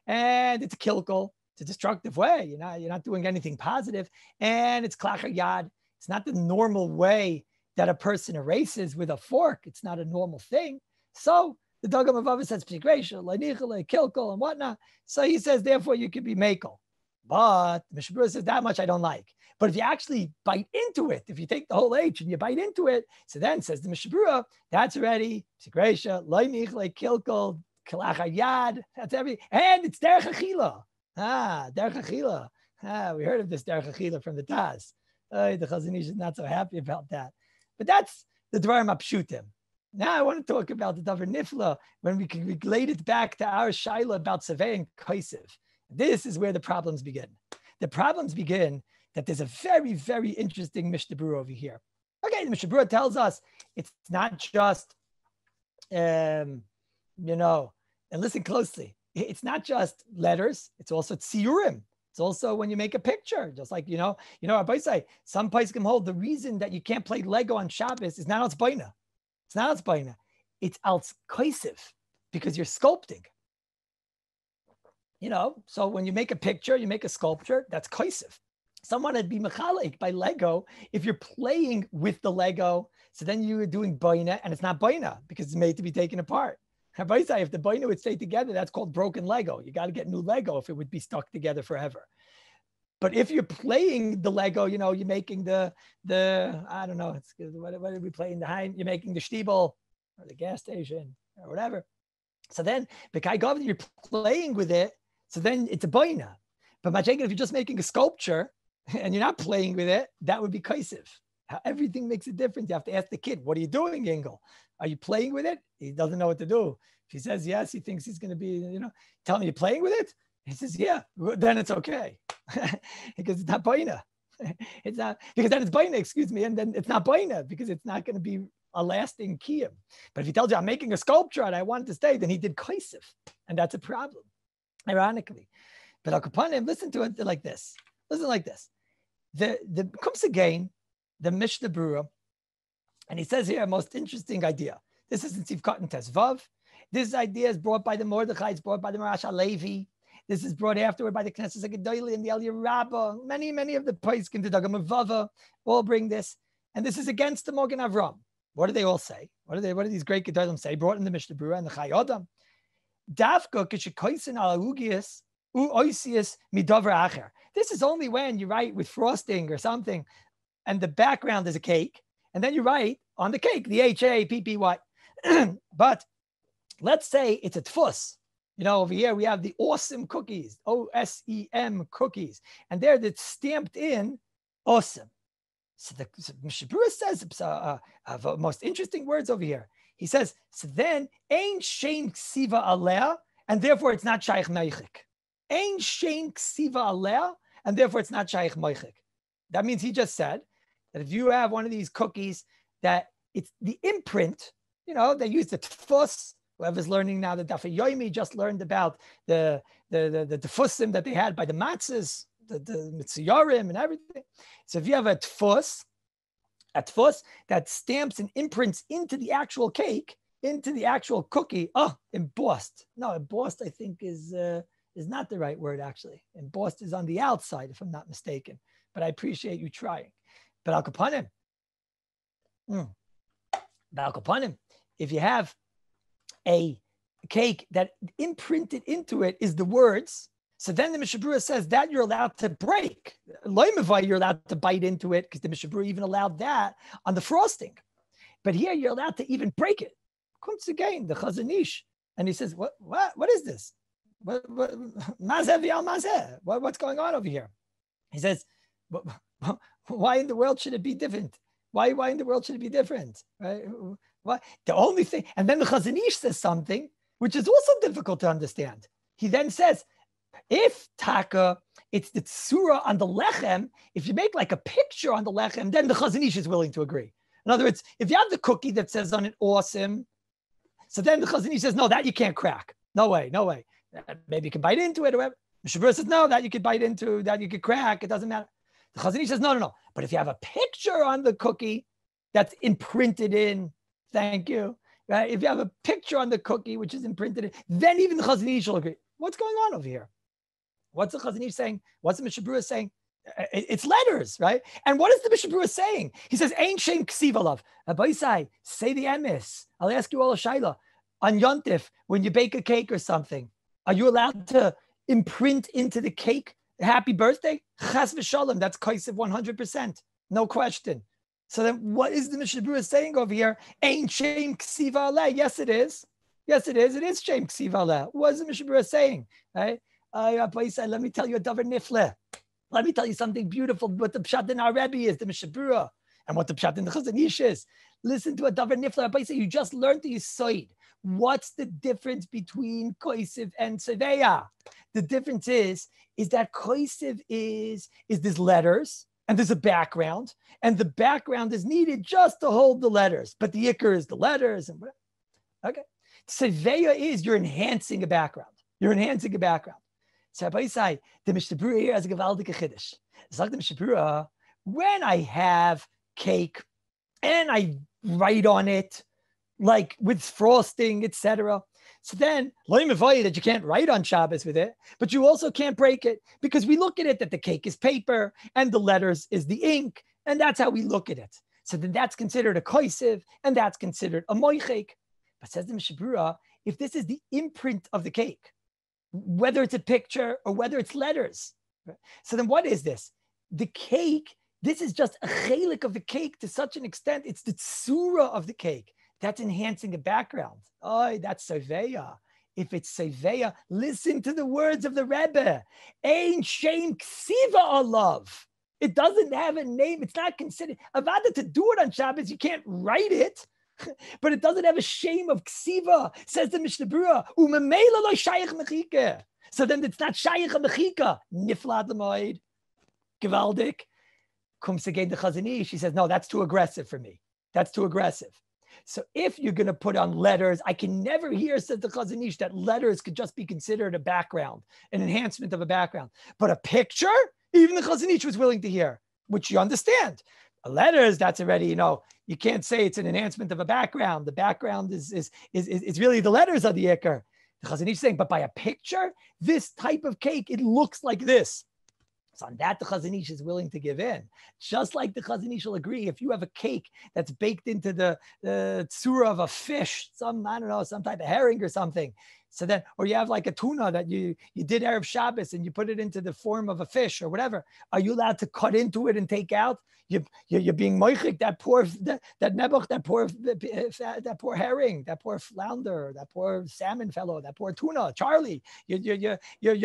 And it's a kilkel. It's a destructive way. You're not doing anything positive. And it's klachar yad. It's not the normal way that a person erases with a fork. It's not a normal thing. So the Dagam Avava says psikresha, leinichale, kilkel, and whatnot. So he says, therefore, you could be makel. But the Mishnah Berurah says that much I don't like. But if you actually bite into it, if you take the whole H and you bite into it, so then says the Mishnah Berurah, that's already psikresha, leinichale, kilkel, klachar yad. That's everything. And it's derech achila. Derech achila. We heard of this derech achila from the Taz. The Chazon Ish is not so happy about that. But that's the Dvarim Apshutim. Now I want to talk about the Davar Nifla when we can relate it back to our Shaila about Saveh and Kaisiv. This is where the problems begin. The problems begin that there's a very, very interesting Mishnah Berurah over here. Okay, the Mishnah Berurah tells us it's not just, and listen closely. it's not just letters, it's also tziyurim. It's also when you make a picture, just like, Rabbi say, some poskim hold the reason that you can't play Lego on Shabbos is not als baina. It's not als baina. It's als koisiv, because you're sculpting. So when you make a picture, you make a sculpture, that's koisiv. Someone would be mechalek by Lego. If you're playing with the Lego, so then you're doing baina, and it's not baina because it's made to be taken apart. Rabbi say, if the baina would stay together, that's called broken Lego. You got to get new Lego if it would be stuck together forever. But if you're playing the Lego, you're making the I don't know, what are we playing? You're making the Stiebel or the gas station or whatever. So then, you're playing with it, so then it's a baina. But if you're just making a sculpture and you're not playing with it, that would be kaisiv. Everything makes a difference. You have to ask the kid, what are you doing, Engel? Are you playing with it? He doesn't know what to do. If he says yes, he thinks he's going to be, tell me you're playing with it? He says, yeah, then it's okay. Because it's not baina. It's not, because then it's baina, excuse me, and then it's not baina because it's not going to be a lasting kiyum. But if he tells you, I'm making a sculpture and I want it to stay, then he did kaisiv. And that's a problem, ironically. But Al Kapanim, listen to it like this. Listen like this. The comes again, the Mishnah Berurah, and he says here a most interesting idea. This is in Tzivkot and Tesvav. This idea is brought by the Mordechai, it's brought by the Marash HaLevi. This is brought afterward by the Knesset HaGedolim and the Eliyah Rabbah. Many of the poskim, the Dagam Vava, all bring this. And this is against the Mogen Avram. What do they all say? What do these great Gedolim say? Brought in the Mishnah Berurah and the Chai Adam. Dafka kishekoisen al alugias uoisius midover acher. This is only when you write with frosting or something, and the background is a cake, and then you write on the cake the HAPPY. But let's say it's a tfus. Over here we have the awesome cookies, OSEM cookies, and there that's stamped in awesome. So the Mishnah Berurah says most interesting words over here. He says, so then ein shein ksiva aleh, and therefore it's not shaykh meichik. Ein shein ksiva aleh, and therefore it's not shaykh meichik. That means he just said that if you have one of these cookies that it's the imprint, they use the tfus. Whoever's learning now the Daf Yomi just learned about the tefusim that they had by the matzahs, the mitziyarim and everything. So if you have a tfus that stamps and imprints into the actual cake, into the actual cookie, embossed. No, embossed I think is not the right word actually. Embossed is on the outside if I'm not mistaken. But I appreciate you trying. But Al Kapanim, if you have a cake that imprinted into it is the words, so then the Mishnah Berurah says that you're allowed to break. Loimavai, you're allowed to bite into it because the Mishnah Berurah even allowed that on the frosting. But here you're allowed to even break it. Comes again, the Chazon Ish, and he says, what is this? What's going on over here? He says, why in the world should it be different? Why in the world should it be different? Right? What? The only thing, and then the Chazon Ish says something which is also difficult to understand. He then says, if taka, it's the tsura on the lechem, if you make like a picture on the lechem, then the Chazon Ish is willing to agree. In other words, if you have the cookie that says on it awesome, so then the Chazon Ish says, no, that you can't crack. No way. Maybe you can bite into it or whatever. Mishnah Berurah says, no, that you could bite into, that you could crack. It doesn't matter. The Chazon Ish says, no. But if you have a picture on the cookie that's imprinted in, thank you, right? If you have a picture on the cookie which is imprinted in, then even the Chazon Ish will agree. What's going on over here? What's the Chazon Ish saying? What's the Mishnah Berurah saying? It's letters, right? And what is the Mishnah Berurah saying? He says, "Ein shein ksiv alav." Abaisai, say the emes. I'll ask you all a shayla. On Yontif, when you bake a cake or something, are you allowed to imprint into the cake "Happy Birthday"? Chas v'shalom. That's kaisiv 100%, no question. So then, what is the Mishnah Berurah saying over here? Ein shein ksiv aleh. Yes, it is. Yes, it is. It is shein ksiv aleh. What is the Mishnah Berurah saying? Right? Let me tell you a davar nifle. Let me tell you something beautiful. What the pshat in our Rebbe is, the Mishnah Berurah, and what the pshat in the Chazon Ish is. Listen to a davar nifle. You just learned the yisoid. What's the difference between koisiv and seveya? The difference is that koisiv is there's letters and there's a background, and the background is needed just to hold the letters, but the ikar is the letters and whatever. Okay. Seveya is you're enhancing a background. You're enhancing a background. So Rabbi say, the Mishnah Berurah here has a gewaldige chiddush. It's like the Mishnah Berurah, when I have cake and I write on it, like with frosting, etc. So then, that you can't write on Shabbos with it, but you also can't break it because we look at it that the cake is paper and the letters is the ink, and that's how we look at it. So then that's considered a koisiv, and that's considered a moichek. But says the Mishnah Berurah, if this is the imprint of the cake, whether it's a picture or whether it's letters, so then what is this? The cake, this is just a chelik of the cake to such an extent, it's the tsura of the cake. That's enhancing a background. Oh, that's Soveya. If it's Soveya, listen to the words of the Rebbe. Ein shem ksiva alav. It doesn't have a name. It's not considered. Avada, to do it on Shabbos, you can't write it, but it doesn't have a shame of ksiva, says the Mishnah Berurah. Umemela lo shayich mechika. So then it's not shayich mechika. Niflad l'moed. Gewaldik. Comes again the Chazon Ish. She says, no, that's too aggressive for me. That's too aggressive. So if you're going to put on letters, I can never hear, says the Chazon Ish, that letters could just be considered a background, an enhancement of a background. But a picture, even the Chazon Ish was willing to hear, which you understand. Letters, that's already, you can't say it's an enhancement of a background. The background is really the letters of the ikar. The Chazon Ish is saying, but by a picture, this type of cake, it looks like this. So on that, the Chazon Ish is willing to give in. Just like the Chazon Ish will agree, if you have a cake that's baked into the tsura of a fish, some type of herring or something, so then, or you have like a tuna that you did Erev Shabbos and you put it into the form of a fish or whatever, are you allowed to cut into it and take out? You're being moichik, that poor nebuch, that poor herring, that poor flounder, that poor salmon fellow, that poor tuna, Charlie. You're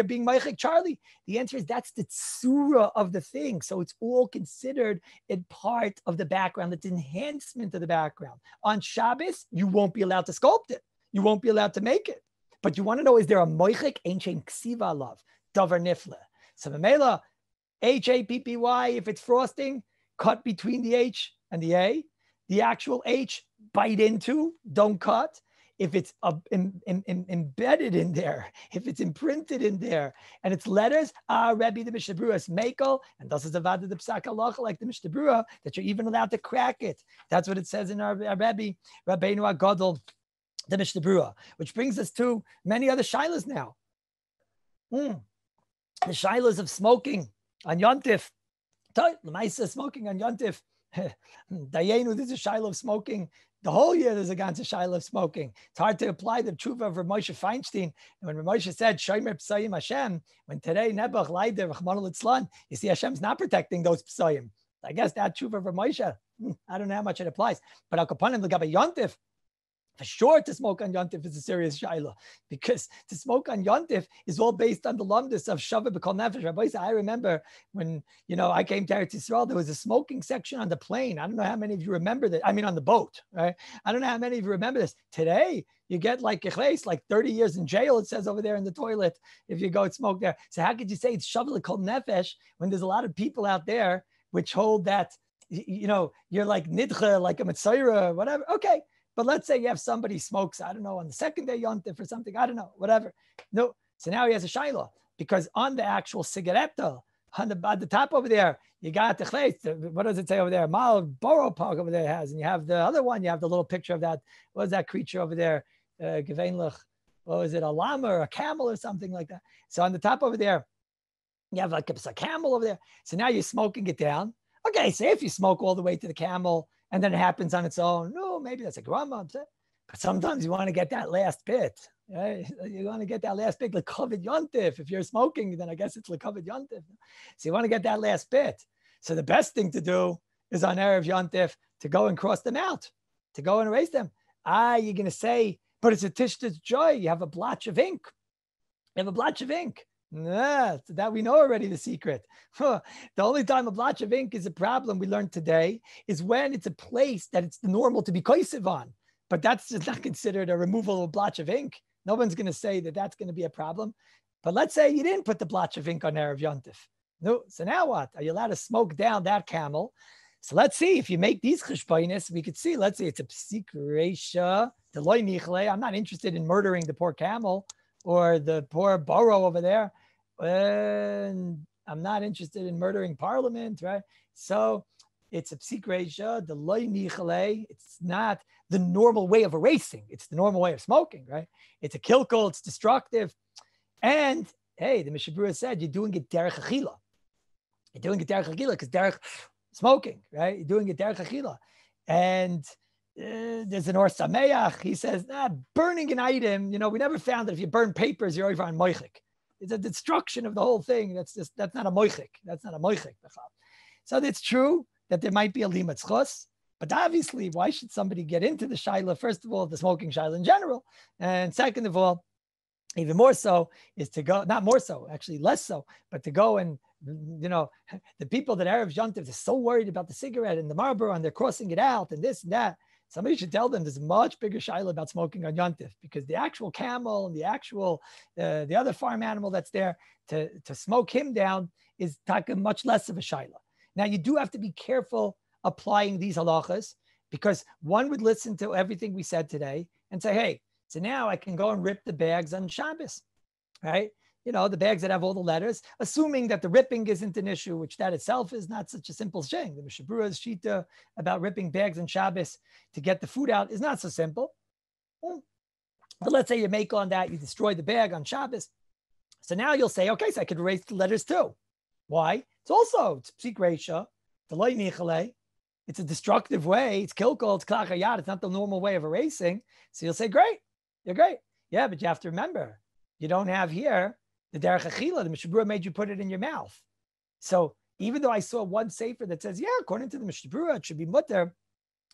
being moichik, Charlie. The answer is that's the tsura of the thing. So it's all considered a part of the background. It's enhancement of the background. On Shabbos, you won't be allowed to sculpt it. You won't be allowed to make it. But you want to know, is there a moichik? Ancient ksiva love, davar nifle. So memela, HAPPY, if it's frosting, cut between the H and the A. The actual H, bite into, don't cut. If it's embedded in there, if it's imprinted in there, and it's letters, Rebbe the Mishnah Berurah is mekel, and this is the Vada the Psak Halacha, like the Mishnah Berurah, that you're even allowed to crack it. That's what it says in our Rebbe, Rabbeinu HaGadol, the Mishnah Berurah, which brings us to many other shilas now. The shilas of smoking on Yontif. Smoking on Yontif. Dayenu, there's a shilah of smoking. The whole year there's a ganze shilah of smoking. It's hard to apply the tshuva of Rav Moshe Feinstein. And when Rav Moshe said, Shomer Psayim Hashem, when today Nebuch Leider, Rachmana Litzlan, you see Hashem's not protecting those Psayim. I guess that tshuva of Rav Moshe, I don't know how much it applies. But Al Kapanim, L'Gabe Yontif, for sure, to smoke on Yontif is a serious shaila, because to smoke on Yontif is all based on the lumdus of Shavah B'Kol Nefesh. Rabbi, I remember when I came to Eretz Yisrael, there was a smoking section on the plane. I don't know how many of you remember that. I mean, on the boat, right? I don't know how many of you remember this. Today, you get like 30 years in jail. It says over there in the toilet if you go and smoke there. So how could you say it's Shavah B'Kol Nefesh when there's a lot of people out there which hold that you're like nidcha, like a mitzayra, whatever. Okay. But let's say you have somebody smokes, I don't know, on the second day Yontif or something, I don't know, whatever. No, so now he has a shayla, because on the actual cigaretta, at the top over there, you got the chleis. What does it say over there? Mal Boro Park over there has, and you have the other one, you have the little picture of that, what is that creature over there? Geveinlich, what was it, a llama or a camel or something like that? So on the top over there, you have like a camel over there. So now you're smoking it down. Okay, so if you smoke all the way to the camel, and then it happens on its own, no, maybe that's a grandma. But sometimes you want to get that last bit. Right? You want to get that last bit, l'kovid yontif. If you're smoking, then I guess it's l'kovid yontif. So you want to get that last bit. So the best thing to do is on Erev Yontif to go and cross them out, to go and erase them. You're going to say, but it's a tishta's joy. You have a blotch of ink. You have a blotch of ink. Nah, that we know already the secret. The only time a blotch of ink is a problem, we learned today, is when it's a place that it's normal to be koisiv on. But that's just not considered a removal of a blotch of ink. No one's going to say that that's going to be a problem. But let's say you didn't put the blotch of ink on Erev Yontif. No, so now what? Are you allowed to smoke down that camel? So let's see, if you make these cheshbonis, we could see, let's say it's a psik reisha, deloy nichle. I'm not interested in murdering the poor camel. or the poor borough over there. And I'm not interested in murdering parliament, right? So it's a psik reisha, the loy nichale. It's not the normal way of erasing. It's the normal way of smoking, right? It's a kilkul, it's destructive. And hey, the Mishnah Berurah said you're doing it derech achila. You're doing it derech achila because derech smoking, right? You're doing it derech achila. And there's an Or Sameach. He says, burning an item, we never found that if you burn papers, you're over on moichik. It's a destruction of the whole thing. That's not a moichik. That's not a moichik. So it's true that there might be a limat chos, but obviously, why should somebody get into the shaila? First of all, the smoking shaila in general. And second of all, even more so is to go, not more so, actually less so, but to go and, the people that Erev Yontif, they're so worried about the cigarette and the Marlboro and they're crossing it out and this and that. Somebody should tell them there's a much bigger shaila about smoking on Yontif, because the actual camel and the actual, the other farm animal that's there, to smoke him down is much less of a shaila. Now, you do have to be careful applying these halachas, because one would listen to everything we said today and say, hey, so now I can go and rip the bags on Shabbos, right? The bags that have all the letters, assuming that the ripping isn't an issue, which that itself is not such a simple thing. The Mishnah Berurah's shita about ripping bags on Shabbos to get the food out is not so simple. But let's say you make on that, you destroy the bag on Shabbos. So now you'll say, okay, so I could erase the letters too. Why? It's psik reisha, the loy nichale. It's a destructive way. It's kilkol, it's klachayat. It's not the normal way of erasing. So you'll say, great, you're great. Yeah, but you have to remember, you don't have here the derech achila. The Mishnah Berurah made you put it in your mouth. So even though I saw one sefer that says, yeah, according to the Mishnah Berurah, it should be mutter,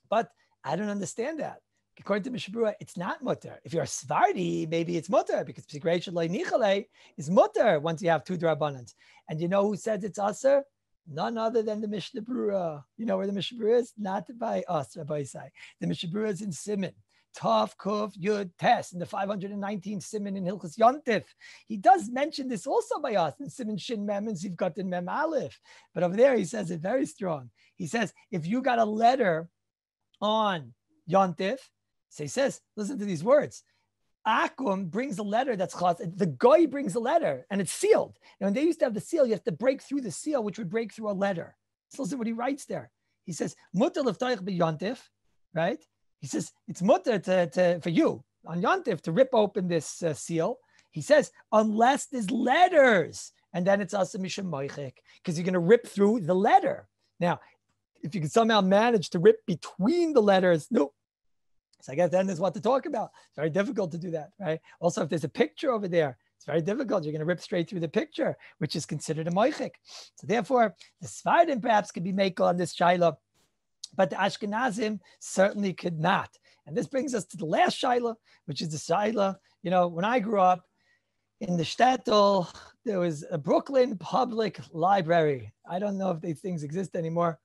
but I don't understand that. According to Mishnah Berurah, it's not mutter. If you're a Svardi, maybe it's mutter, because psik reisha loy nichale is mutter once you have two drabbanans. And you know who says it's aser? None other than the Mishnah Berurah. You know where the Mishnah Berurah is? Not by us, Rabbi Isai. The Mishnah Berurah is in Siman. Tav, Kuf, Yud, Tes, in the 519th Siman in Hilchos Yontif. He does mention this also by us in Siman Shin Mem and Zivkat in Mem Aleph. But over there, he says it very strong. He says, if you got a letter on Yontif, so he says, listen to these words. Akum brings a letter that's chas. The guy brings a letter and it's sealed. And when they used to have the seal, you have to break through the seal, which would break through a letter. So listen what he writes there. He says, mutter l'ftayich b'yontif, right? He says, it's mutter for you on Yontif to rip open this seal. He says, unless there's letters. And then it's also mishum moichik, because you're going to rip through the letter. Now, if you can somehow manage to rip between the letters, no. So I guess then there's what to talk about. It's very difficult to do that, right? Also, if there's a picture over there, it's very difficult. You're going to rip straight through the picture, which is considered a moichik. So therefore, the Sfardim perhaps could be made on this shaila, but the Ashkenazim certainly could not. And this brings us to the last shaila, which is the shaila. When I grew up in the shtetl, there was a Brooklyn Public Library. I don't know if these things exist anymore.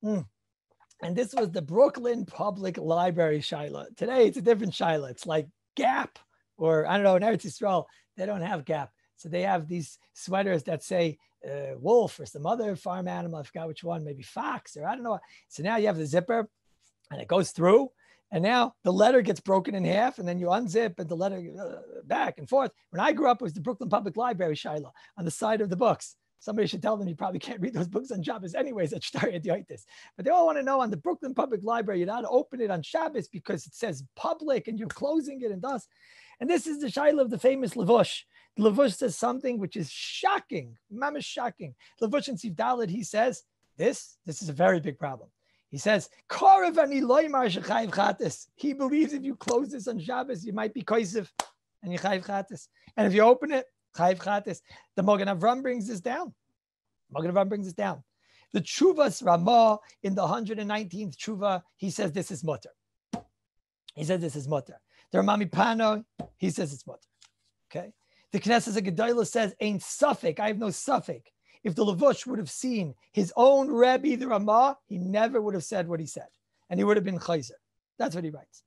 And this was the Brooklyn Public Library shaila. Today, it's a different shaila. It's like Gap, or I don't know, in Eretz Yisrael, they don't have Gap. So they have these sweaters that say wolf or some other farm animal. I forgot which one, maybe fox, or I don't know. So now you have the zipper and it goes through. And now the letter gets broken in half, and then you unzip and the letter back and forth. When I grew up, it was the Brooklyn Public Library shaila on the side of the books. Somebody should tell them you probably can't read those books on Shabbos anyways at Shtari Yaitis. But they all want to know on the Brooklyn Public Library, you're not to open it on Shabbos because it says public and you're closing it and thus. And this is the shaila of the famous Levush. Levush says something which is shocking, mamish shocking. Levush in Siv Dalet, he says, this is a very big problem. He says, he believes if you close this on Shabbos, you might be koisiv and you chayiv chatas. And if you open it, chayiv chatas. The Mogen Avram brings this down. The Tshuvas Ramah in the 119th Tshuva, he says this is mutter. The Ramami Pano, he says it's mutter. Okay. The Knesset Gedolah says, ain't suffik. I have no suffik. If the Levush would have seen his own Rebbe, the Ramah, he never would have said what he said. And he would have been chayzer. That's what he writes.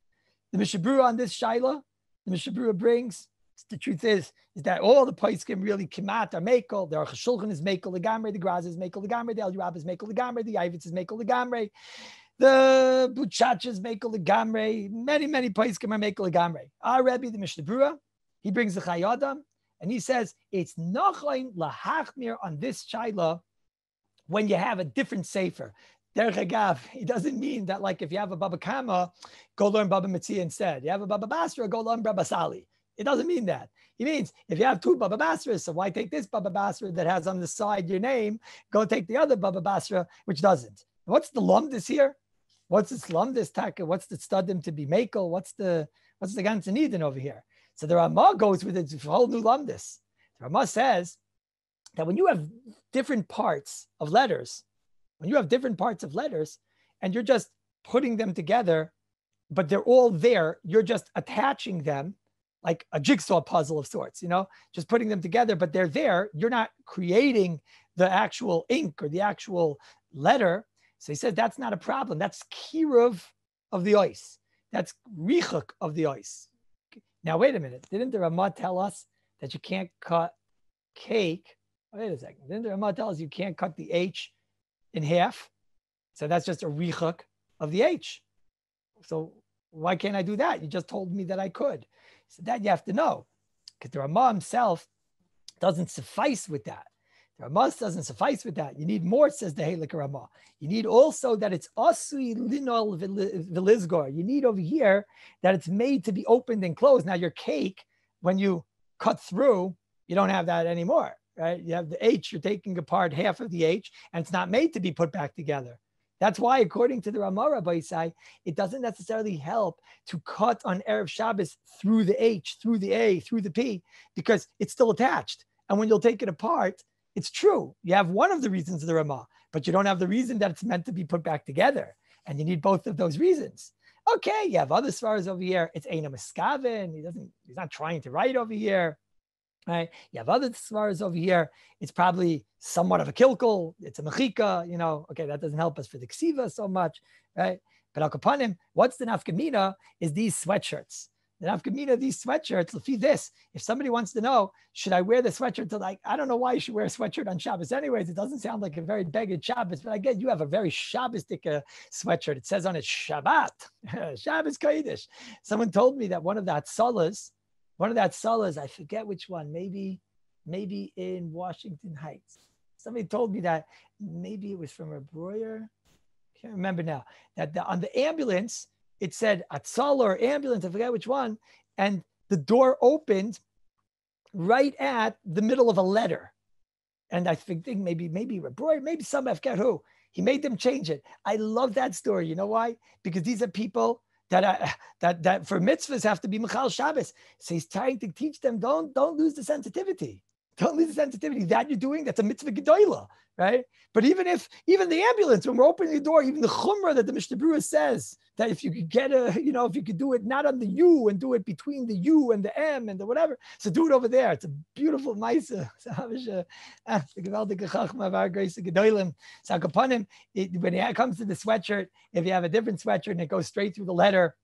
The Mishnah Berurah on this shaila, the Mishnah Berurah brings, the truth is that all the poskim really kimat are mekel. The Aruch HaShulchan is mekel legamre, the Graz is mekel legamre, the El Yurab is mekel legamre, the Yavitz is mekel legamre, the Buchach is mekel legamre. Many poskim are mekel legamre. Our Rebbe, the Mishnah Berurah, He brings the Chayadam, and he says it's nachayin lahachmir on this shaila when you have a different sefer. Derech Agav, it doesn't mean that like if you have a Baba Kama, go learn Baba Metzia instead. You have a Baba Basra, go learn Baba Sali. It doesn't mean that. It means if you have two Baba Basras, so why take this Baba Basra that has on the side your name, go take the other Baba Basra, which doesn't. What's the lumdis here? What's the lumdis taka? What's the studim to be makel? What's the ganzen Eden over here? So the Ramah goes with a whole new lumdis. The Ramah says that when you have different parts of letters, and you're just putting them together, but they're all there, you're just attaching them like a jigsaw puzzle of sorts, just putting them together, but they're there. You're not creating the actual ink or the actual letter. So he says that's not a problem. That's kiruv of the ice. That's richuk of the ice. Now, wait a minute. Didn't the Ramah tell us that you can't cut cake? Wait a second. Didn't the Ramah tell us you can't cut the H in half? So that's just a richuk of the H. So why can't I do that? You just told me that I could. So that you have to know, because the Ramah himself doesn't suffice with that. The Ramah doesn't suffice with that. You need more, says the Heilik Ramah. You need also that it's asui linol velizgor. You need over here that it's made to be opened and closed. Now your cake, when you cut through, you don't have that anymore, right? You have the H, you're taking apart half of the H, and it's not made to be put back together. That's why, according to the Ramah Rabbi Isai, it doesn't necessarily help to cut on Erev Shabbos through the H, through the A, through the P, because it's still attached. And when you'll take it apart, it's true. You have one of the reasons of the Ramah, but you don't have the reason that it's meant to be put back together. And you need both of those reasons. Okay, you have other svaras over here. It's Eina Miskaven. He's not trying to write over here. Right? You have other svaras over here. It's probably somewhat of a kilkel. It's a mechika, Okay, that doesn't help us for the ksiva so much, right? But al kapanim, what's the nafkamina is these sweatshirts. The nafkamina, these sweatshirts, lefi this. If somebody wants to know, should I wear the sweatshirt to I don't know why you should wear a sweatshirt on Shabbos anyways. It doesn't sound like a very beggar Shabbos, but I get you have a very Shabbos-dik sweatshirt. It says on it Shabbat, Shabbos Kodesh. Someone told me that one of the Hatzalas, I forget which one, maybe in Washington Heights. Somebody told me that maybe it was from a Breuer. Can't remember now. That on the ambulance, it said Hatzala or ambulance, I forget which one. And the door opened right at the middle of a letter. And I think maybe Breuer, maybe some, I forget who. He made them change it. I love that story. You know why? Because these are people that for mitzvahs have to be Michal Shabbos. So he's trying to teach them, don't lose the sensitivity. Don't lose the sensitivity. That you're doing, that's a mitzvah gedola, right? But even the ambulance, when we're opening the door, even the chumrah that the Mishnah Berurah says, that if you could get if you could do it not on the U and do it between the U and the M and the whatever, so do it over there. It's a beautiful ma'isa. When it comes to the sweatshirt, if you have a different sweatshirt and it goes straight through the letter,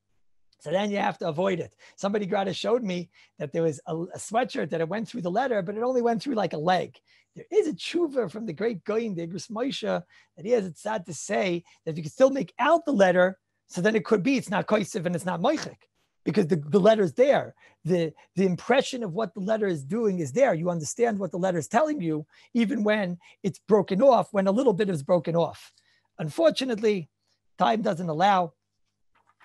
so then you have to avoid it. Somebody Grada showed me that there was a sweatshirt that it went through the letter, but it only went through like a leg. There is a tshuva from the great Goyin, the Igros Moshe, that he has it sad to say that if you can still make out the letter, so then it could be it's not koisiv and it's not moichik, because the letter's there. The impression of what the letter is doing is there. You understand what the letter is telling you, even when it's broken off, when a little bit is broken off. Unfortunately, time doesn't allow.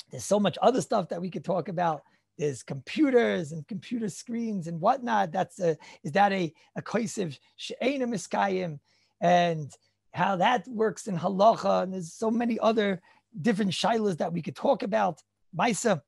There's so much other stuff that we could talk about. There's computers and computer screens and whatnot. Is that a koisiv she'ena miskayim, and how that works in halacha. And there's so many other different shilas that we could talk about. Maisa,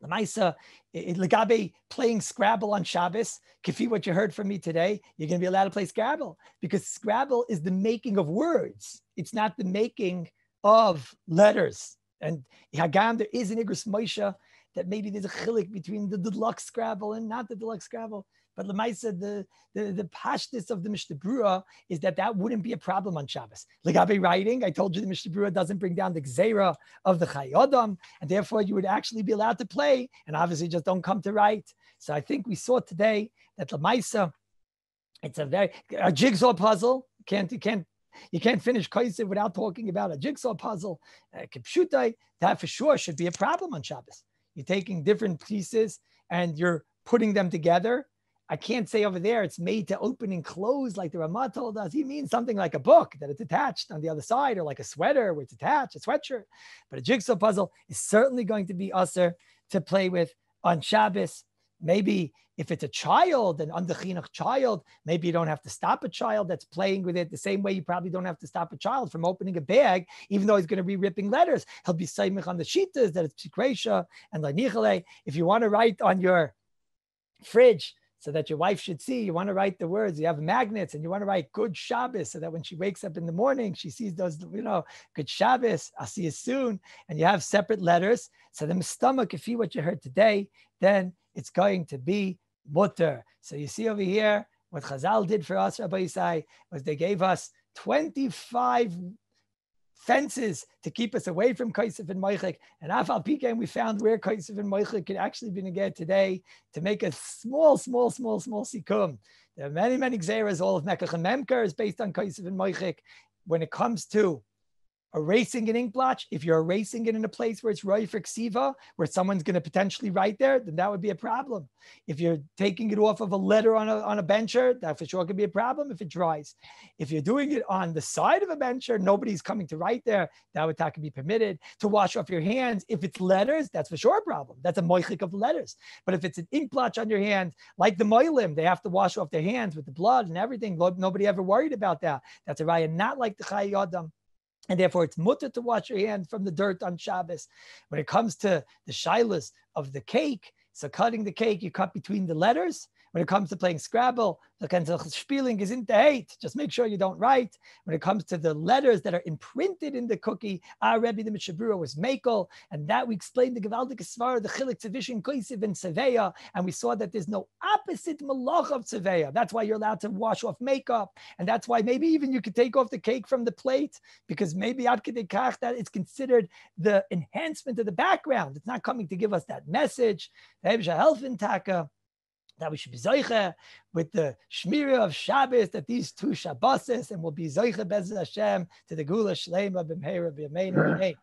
legabe playing Scrabble on Shabbos, kafi what you heard from me today, you're going to be allowed to play Scrabble, because Scrabble is the making of words. It's not the making of letters. And Hagam, there is an Igros Moshe that maybe there's a chilik between the deluxe Scrabble and not the deluxe Scrabble. But Lemaisa, the pashtus of the Mishnah Berurah is that wouldn't be a problem on Shabbos. Legabe writing, I told you the Mishnah Berurah doesn't bring down the gzeira of the Chayodam, and therefore you would actually be allowed to play, and obviously just don't come to write. So I think we saw today that Lemaisa, it's a jigsaw puzzle. You can't finish Kosev without talking about a jigsaw puzzle. Kipshutai, that for sure should be a problem on Shabbos. You're taking different pieces and you're putting them together. I can't say over there it's made to open and close like the Ramah told us. He means something like a book that it's attached on the other side, or like a sweater where it's attached, a sweatshirt. But a jigsaw puzzle is certainly going to be usher to play with on Shabbos. Maybe if it's a child, an under chinuch child, maybe you don't have to stop a child that's playing with it the same way you probably don't have to stop a child from opening a bag, even though he's going to be ripping letters. He'll be saimich on the shitas that it's psikresha and lanichale. If you want to write on your fridge so that your wife should see, you want to write the words, you have magnets, and you want to write good Shabbos so that when she wakes up in the morning, she sees those, good Shabbos, I'll see you soon, and you have separate letters. So the stomach, if you what you heard today, then it's going to be mutter. So you see over here, what Chazal did for us, Rabbi Yisai, was they gave us 25 fences to keep us away from Kaisef and Moichek. And Afal Pikein, we found where Kaisef and Moichek could actually be negated today to make a small sikum. There are many gzeras. All of Mekach and Memker is based on Kaisef and Moichek. When it comes to erasing an ink blotch, if you're erasing it in a place where it's roi for ksiva, where someone's going to potentially write there, then that would be a problem. If you're taking it off of a letter on a bencher, that for sure could be a problem if it dries. If you're doing it on the side of a bencher, nobody's coming to write there, that could be permitted. To wash off your hands, if it's letters, that's for sure a problem. That's a moichik of letters. But if it's an ink blotch on your hand, like the moilim, they have to wash off their hands with the blood and everything. Nobody ever worried about that. That's a raya, not like the Chai Yadam. And therefore, it's mutter to wash your hand from the dirt on Shabbos. When it comes to the shilas of the cake, so cutting the cake, you cut between the letters. When it comes to playing Scrabble, the kind of spieling is in the hate. Just make sure you don't write. When it comes to the letters that are imprinted in the cookie, our Rebbe the Mishabura was Mekel, and that we explained the Gevaldik Svara, the Chilik Tzevishin Koisiv and Seveya, and we saw that there's no opposite malach of Seveya. That's why you're allowed to wash off makeup, and that's why maybe even you could take off the cake from the plate, because maybe Ad Kedei Kach, that it's considered the enhancement of the background. It's not coming to give us that message. Helfen Taka, that we should be zoiche with the shmira of Shabbos, that these two Shabboses, and we'll be zoiche bez Hashem to the Gula Shlema b'mheira b'yameinu.